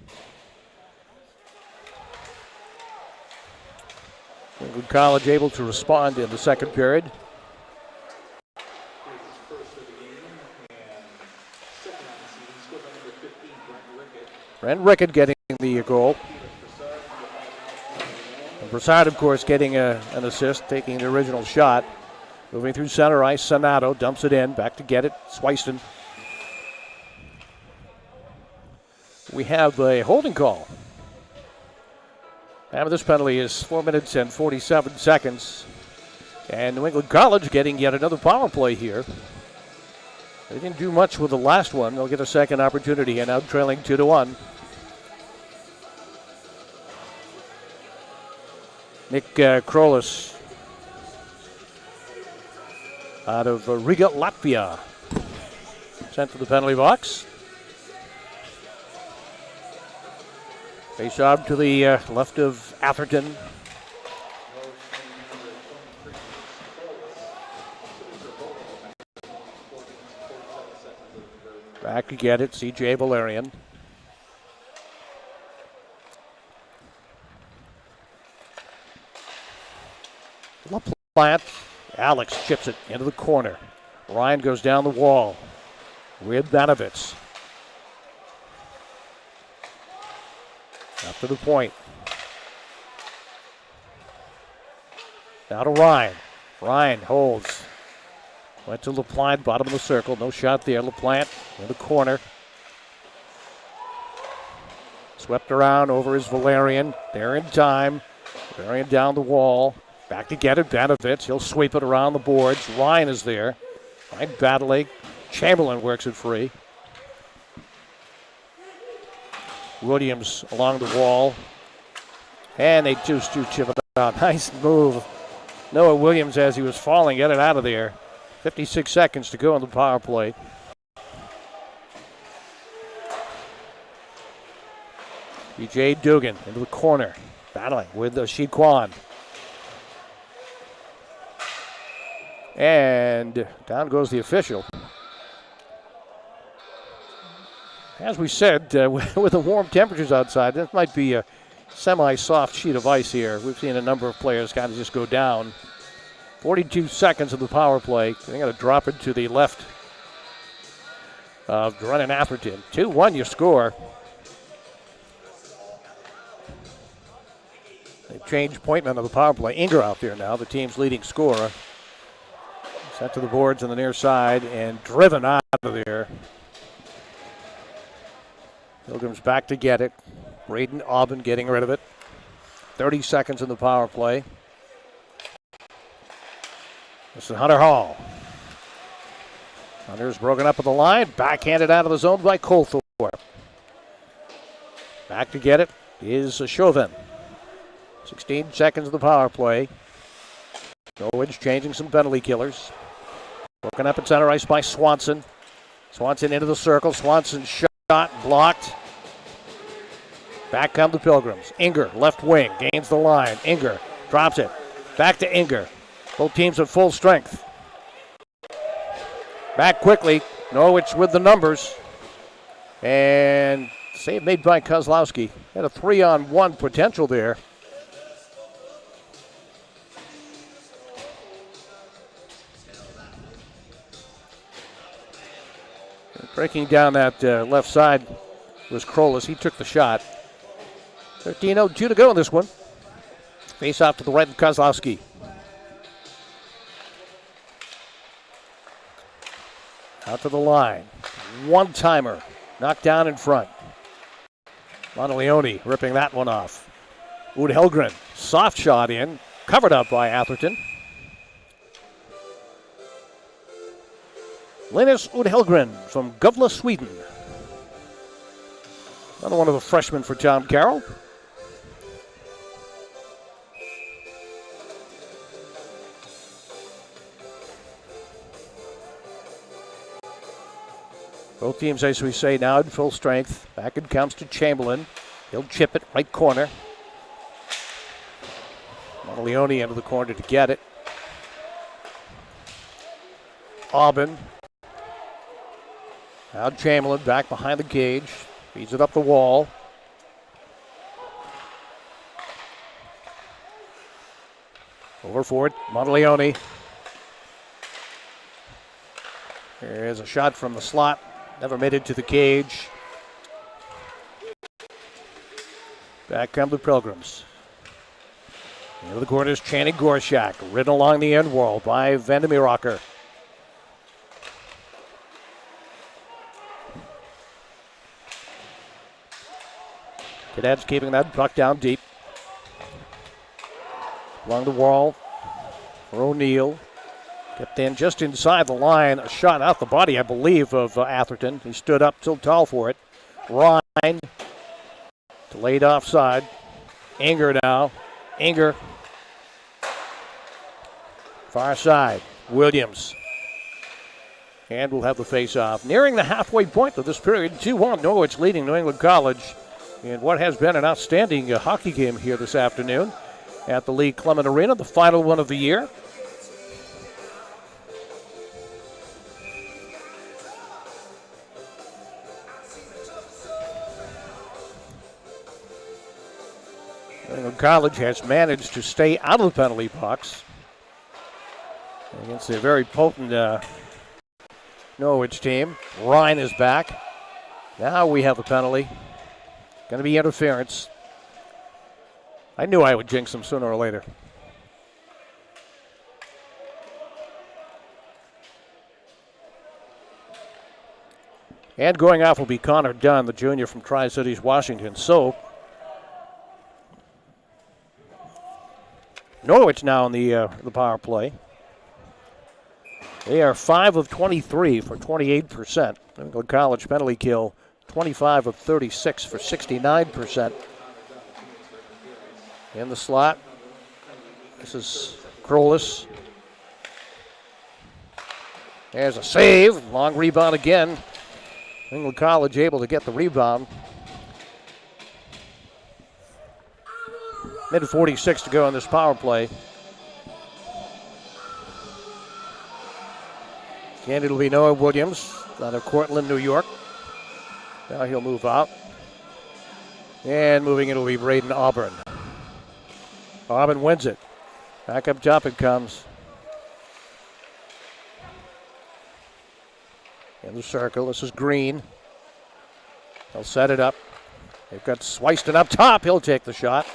England College able to respond in the second period. Brent Rickett getting the goal. And Broussard, of course, getting an assist, taking the original shot. Moving through center ice, Sonato dumps it in, back to get it, Swiston. We have a holding call. Time of this penalty is 4 minutes and 47 seconds. And New England College getting yet another power play here. They didn't do much with the last one. They'll get a second opportunity, and now trailing 2-1. Nick Krolis out of Riga, Latvia. Sent to the penalty box. Face off to the left of Atherton. Back to get it, C.J. Valerian. LaPlante. Alex chips it into the corner. Ryan goes down the wall with Banovitz. Up to the point. Now to Ryan. Ryan holds. Went to LaPlante, bottom of the circle. No shot there. LaPlante in the corner. Swept around over his Valerian. They're in time. Valerian down the wall. Back to get it. Banovitz. He'll sweep it around the boards. Ryan is there. Ryan battling. Chamberlain works it free. Williams along the wall. And they just do chip it out. Nice move. Noah Williams, as he was falling, get it out of there. 56 seconds to go on the power play. B.J. Dugan into the corner. Battling with Sheed Kwan. And down goes the official. As we said, with the warm temperatures outside, this might be a semi-soft sheet of ice here. We've seen a number of players kind of just go down. 42 seconds of the power play. They're going to drop it to the left of Drennan Atherton. 2-1 your score. They've changed appointment of the power play. Inger out there now, the team's leading scorer. Sent to the boards on the near side and driven out of there. Pilgrim's back to get it. Braden Aubin getting rid of it. 30 seconds in the power play. This is Hunter Hall. Hunter's broken up at the line. Backhanded out of the zone by Colthorpe. Back to get it is Chauvin. 16 seconds of the power play. Norwich changing some penalty killers. Broken up at center ice by Swanson. Swanson into the circle. Swanson shot blocked. Back come the Pilgrims. Inger, left wing, gains the line. Inger drops it. Back to Inger. Both teams at full strength. Back quickly. Norwich with the numbers. And save made by Kozlowski. Had a 3-on-1 potential there. Breaking down that left side was Krolis. He took the shot. 13:02 to go in this one. Face off to the right of Kozlowski. Out to the line. One-timer. Knocked down in front. Monteleone ripping that one off. Oud Helgren. Soft shot in. Covered up by Atherton. Linus Udhelgren from Gavle, Sweden. Another one of the freshmen for Tom Carroll. Both teams, as we say, now at full strength. Back it comes to Chamberlain. He'll chip it right corner. Monteleone into the corner to get it. Aubin. Now Chamberlain back behind the cage. Feeds it up the wall. Over for it, Monteleone. There's a shot from the slot. Never made it to the cage. Back come the Pilgrims. Into the corners, Channing Gorshak, ridden along the end wall by Vandemiracher. Cadets keeping that puck down deep. Along the wall for O'Neill. Kept in just inside the line. A shot out the body, I believe, of Atherton. He stood up, still tall for it. Ryan delayed offside. Inger now. Inger. Far side. Williams. And we'll have the face-off. Nearing the halfway point of this period. 2-1 Norwich leading New England College in what has been an outstanding hockey game here this afternoon at the Lee Clement Arena, the final one of the year. New England College has managed to stay out of the penalty box against a very potent Norwich team. Ryan is back. Now we have a penalty. Going to be interference. I knew I would jinx him sooner or later. And going off will be Connor Dunn, the junior from Tri-Cities, Washington. So Norwich now in the power play. They are 5 of 23 for 28%. New England College penalty kill, 25 of 36 for 69%. In the slot, this is Krolis. There's a save, long rebound again. New England College able to get the rebound. Mid 46 to go in this power play. And it'll be Noah Williams out of Cortland, New York. Now he'll move out. And moving it'll be Braden Auburn. Auburn wins it. Back up top it comes. In the circle, this is Green. They'll set it up. They've got Swiston up top. He'll take the shot.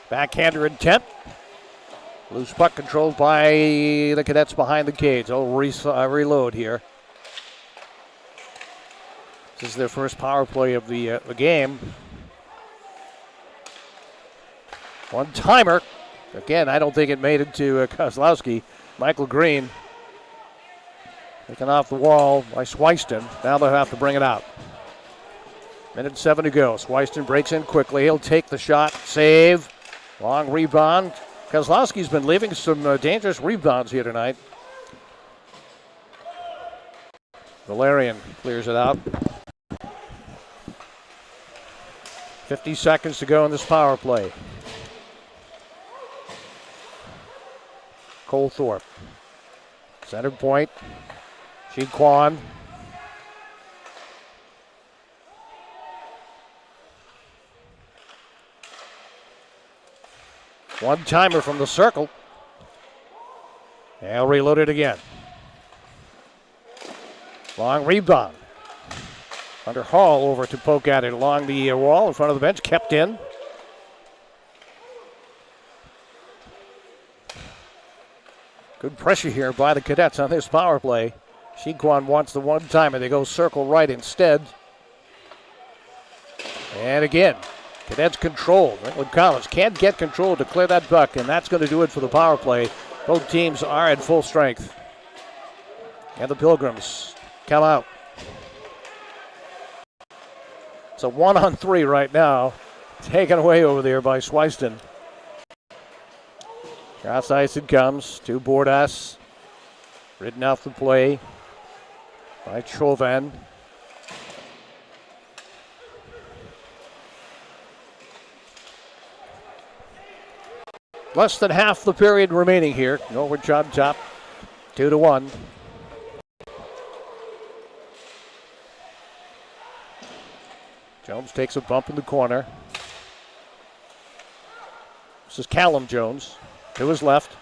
Backhander intent. Loose puck controlled by the Cadets behind the cage. They'll reload here. This is their first power play of the game. One timer. Again, I don't think it made it to Kozlowski. Michael Green taken off the wall by Swiston. Now they'll have to bring it out. Minute 7 to go. Swiston breaks in quickly. He'll take the shot. Save. Long rebound. Kozlowski's been leaving some dangerous rebounds here tonight. Valerian clears it out. 50 seconds to go in this power play. Colethorpe. Center point. Shi Kwan. One timer from the circle. They'll reload it again. Long rebound. Under Hall over to poke at it along the wall in front of the bench. Kept in. Good pressure here by the Cadets on this power play. Shi Kwan wants the one timer. They go circle right instead. And again. Cadets control. England College can't get control to clear that puck, and that's going to do it for the power play. Both teams are at full strength. And the Pilgrims come out. It's a 1-on-3 right now. Taken away over there by Swiston. Cross ice it comes to Bordas. Ridden off the play by Chauvin. Less than half the period remaining here. Norwich on top, 2-1. Jones takes a bump in the corner. This is Callum Jones to his left.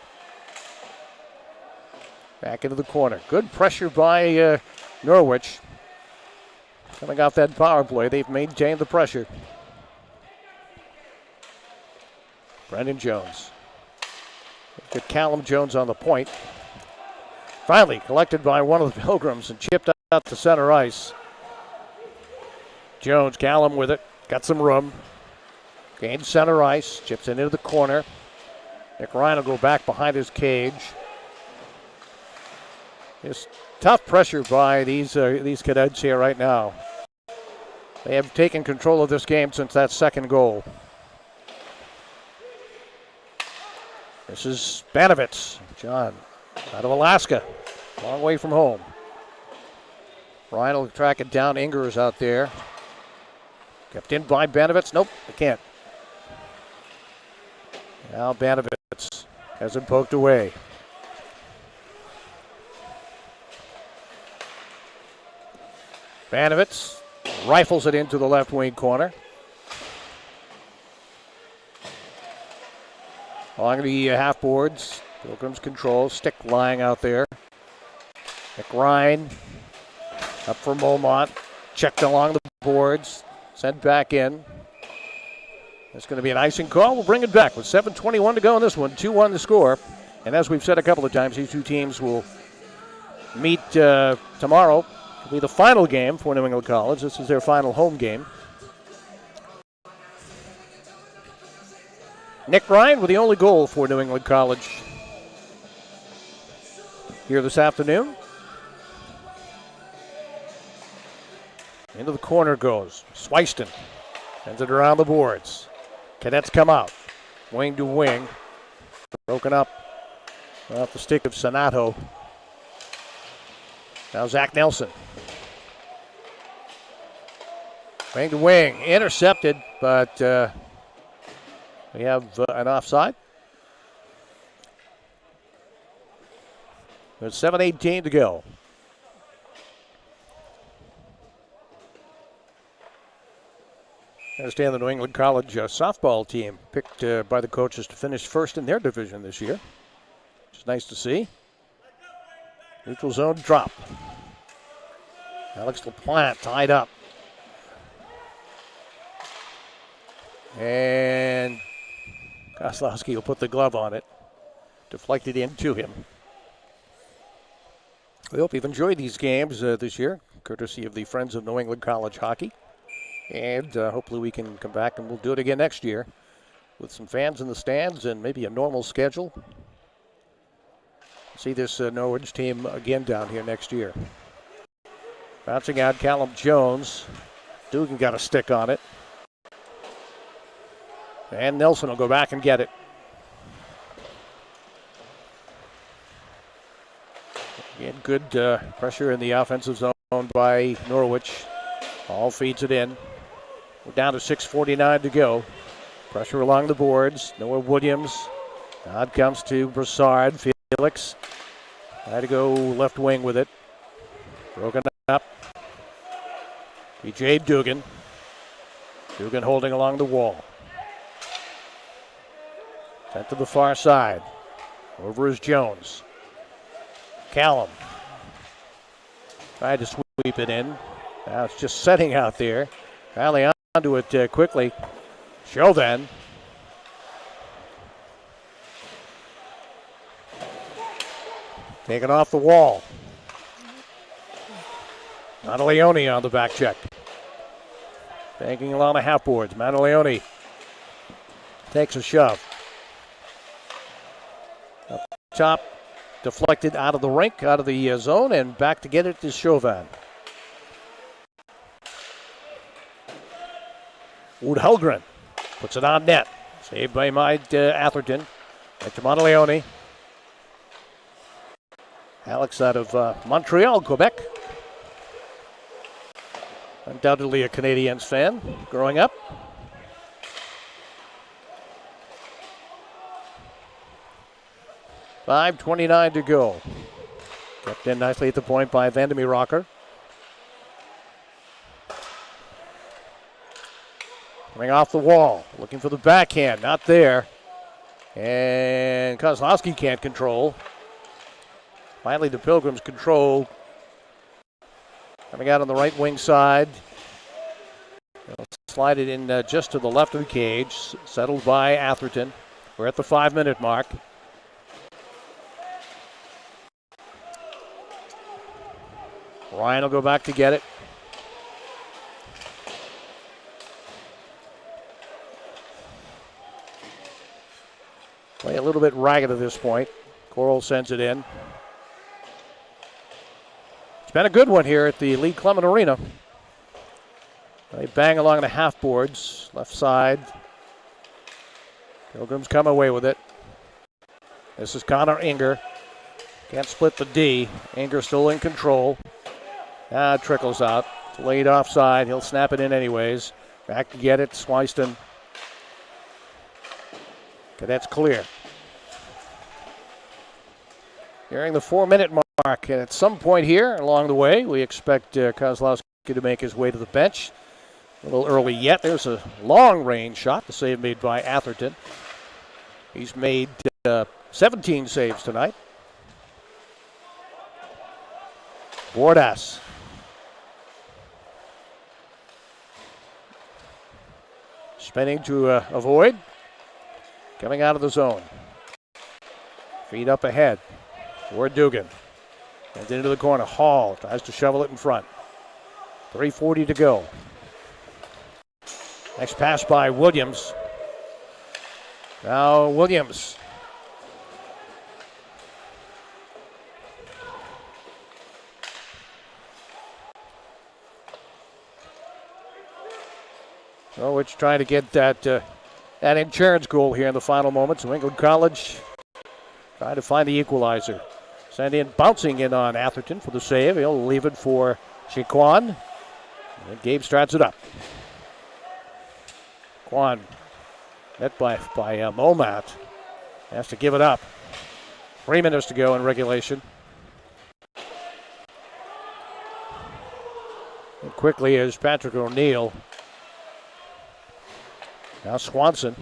Back into the corner. Good pressure by Norwich. Coming off that power play, they've maintained the pressure. Brendan Jones. Got Callum Jones on the point. Finally collected by one of the Pilgrims and chipped out to center ice. Jones, Callum with it. Got some room. Gains center ice. Chips it into the corner. Nick Ryan will go back behind his cage. It's tough pressure by these cadets here right now. They have taken control of this game since that second goal. This is Banovitz. John, out of Alaska. Long way from home. Ryan will track it down. Inger is out there. Kept in by Banovitz. Nope, they can't. Now Banovitz has it poked away. Banovitz rifles it into the left wing corner. Along the half boards, Pilgrims control, stick lying out there. Nick Ryan up for Beaumont, checked along the boards, sent back in. It's going to be an icing call. We'll bring it back with 7:21 to go in this one, 2-1 the score. And as we've said a couple of times, these two teams will meet tomorrow. It'll be the final game for New England College. This is their final home game. Nick Ryan with the only goal for New England College here this afternoon. Into the corner goes Swiston. Sends it around the boards. Cadets come out. Wing to wing. Broken up off the stick of Sonato. Now Zach Nelson. Wing to wing. Intercepted, but we have an offside. There's 7:18 to go. I understand the New England College softball team picked by the coaches to finish first in their division this year, which is nice to see. Neutral zone drop. Alex LaPlante tied up. And Koslowski will put the glove on it. Deflected into him. We hope you've enjoyed these games this year, courtesy of the Friends of New England College Hockey. And hopefully we can come back and we'll do it again next year with some fans in the stands and maybe a normal schedule. See this Norwich team again down here next year. Bouncing out Callum Jones. Dugan got a stick on it. And Nelson will go back and get it. Again, good pressure in the offensive zone by Norwich. All feeds it in. We're down to 6:49 to go. Pressure along the boards. Noah Williams. Now it comes to Broussard. Felix. Had to go left wing with it. Broken up. B.J. Dugan. Dugan holding along the wall. Sent to the far side. Over is Jones. Callum. Tried to sweep it in. Now it's just setting out there. Rally onto it quickly. Chauvin. Taken off the wall. Monteleone on the back check. Banking along the half boards. Monteleone takes a shove. Up top, deflected out of the rink, out of the zone, and back to get it is Chauvin. Wood Helgren puts it on net. Saved by Atherton. Back to Monteleone. Alex out of Montreal, Quebec. Undoubtedly a Canadiens fan growing up. .5:29 to go. Kept in nicely at the point by Vandermeer Rocker. Coming off the wall, looking for the backhand, not there. And Kozlowski can't control. Finally, the Pilgrims control. Coming out on the right wing side. They'll slide it in just to the left of the cage. Settled by Atherton. We're at the 5-minute mark. Ryan will go back to get it. Play a little bit ragged at this point. Coral sends it in. It's been a good one here at the Lee Clement Arena. They bang along the half boards, left side. Pilgrims come away with it. This is Connor Inger. Can't split the D. Inger still in control. Trickles out. It's laid offside. He'll snap it in anyways. Back to get it. Swiston. Cadets clear. Nearing the 4-minute mark. And at some point here along the way, we expect Kozlowski to make his way to the bench. A little early yet. There's a long-range shot. The save made by Atherton. He's made 17 saves tonight. Bordas. Spinning to avoid. Coming out of the zone. Feet up ahead. Toward Dugan. And into the corner. Hall tries to shovel it in front. 3:40 to go. Next pass by Williams. Now Williams. Norwich trying to get that insurance goal here in the final moments. New England College trying to find the equalizer. Send in, bouncing in on Atherton for the save. He'll leave it for Chiquan. And Gabe starts it up. Quan, met by Momat. Has to give it up. 3 minutes to go in regulation. And quickly is Patrick O'Neill. Now Swanson.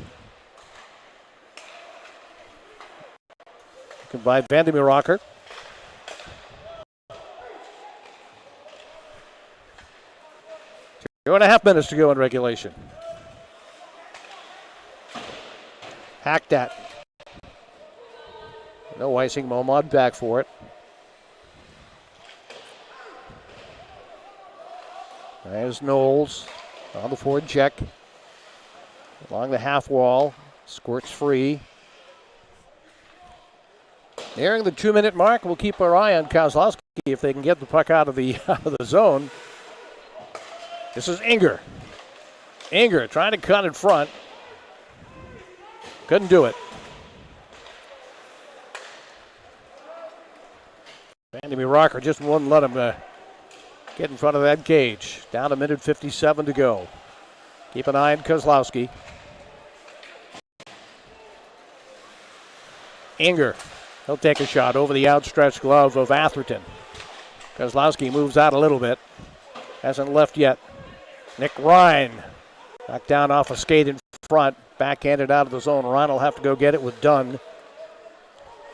By Vandermeer Rocker. Two and a half minutes to go in regulation. Hacked that. No icing. Momod back for it. There's Knowles on the forward check. Along the half wall. Squirts free. Nearing the 2-minute mark, we'll keep our eye on Kozlowski if they can get the puck out of the zone. This is Inger. Inger trying to cut in front. Couldn't do it. Vandermeer Rocker just wouldn't let him get in front of that cage. Down 1:57 to go. Keep an eye on Kozlowski. Inger. He'll take a shot over the outstretched glove of Atherton. Kozlowski moves out a little bit. Hasn't left yet. Nick Ryan. Knocked down off a skate in front. Backhanded out of the zone. Ryan will have to go get it with Dunn.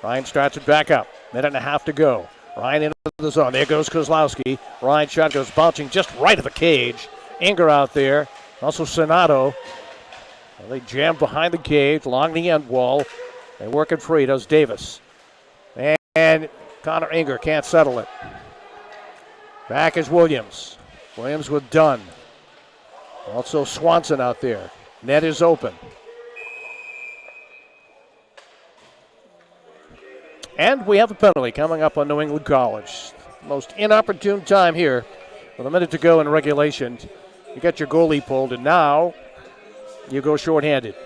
Ryan starts it back up. 1.5 to go. Ryan into the zone. There goes Kozlowski. Ryan's shot goes bouncing just right of the cage. Inger out there. Also Sonato. Well, they jam behind the cage along the end wall. They work it free. Does Davis. And Connor Inger can't settle it. Back is Williams. Williams with Dunn. Also Swanson out there. Net is open. And we have a penalty coming up on New England College. Most inopportune time here with a minute to go in regulation. You got your goalie pulled, and now you go shorthanded.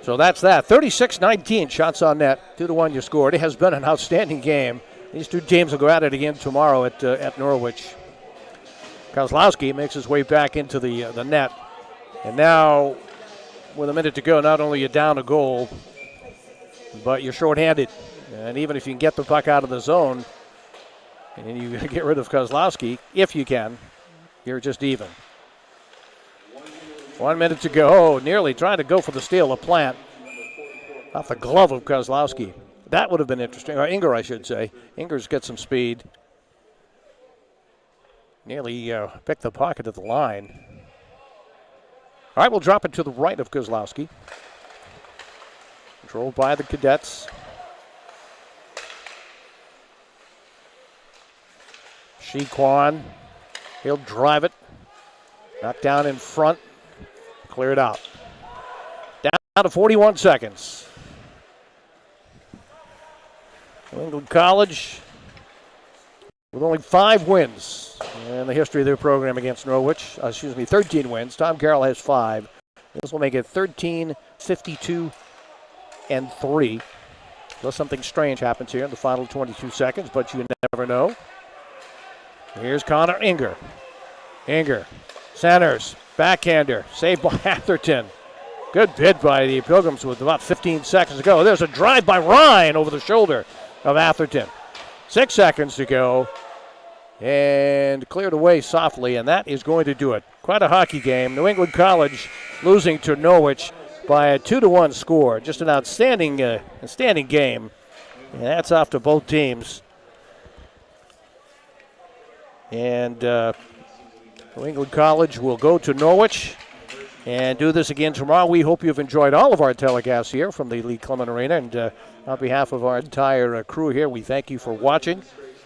So that's that. 36-19 shots on net. 2-1 you scored. It has been an outstanding game. These two teams will go at it again tomorrow at Norwich. Kozlowski makes his way back into the net. And now, with a minute to go, not only are you down a goal, but you're shorthanded. And even if you can get the puck out of the zone and you get rid of Kozlowski, if you can, you're just even. 1 minute to go. Nearly trying to go for the steal of Plant off the glove of Kozlowski. That would have been interesting. Or Inger, I should say. Inger's got some speed. Nearly picked the pocket at the line. All right, we'll drop it to the right of Kozlowski. Controlled by the Cadets. Shi Kwan. He'll drive it. Knocked down in front. Cleared out. Down to 41 seconds. New England College with only 5 wins in the history of their program against Norwich. 13 wins. Tom Carroll has 5. This will make it 13, 52, and 3. Unless something strange happens here in the final 22 seconds, but you never know. Here's Connor Inger. Inger centers. Backhander. Saved by Atherton. Good bid by the Pilgrims with about 15 seconds to go. There's a drive by Ryan over the shoulder of Atherton. 6 seconds to go. And cleared away softly, and that is going to do it. Quite a hockey game. New England College losing to Norwich by a 2-1 score. Just an outstanding game. And that's off to both teams. And New England College will go to Norwich and do this again tomorrow. We hope you've enjoyed all of our telecasts here from the Lee Clement Arena. And on behalf of our entire crew here, we thank you for watching.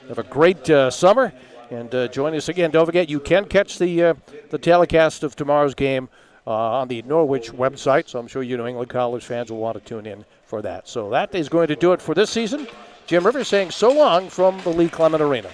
Have a great summer, and join us again. Don't forget, you can catch the telecast of tomorrow's game on the Norwich website, so I'm sure you New England College fans will want to tune in for that. So that is going to do it for this season. Jim Rivers saying so long from the Lee Clement Arena.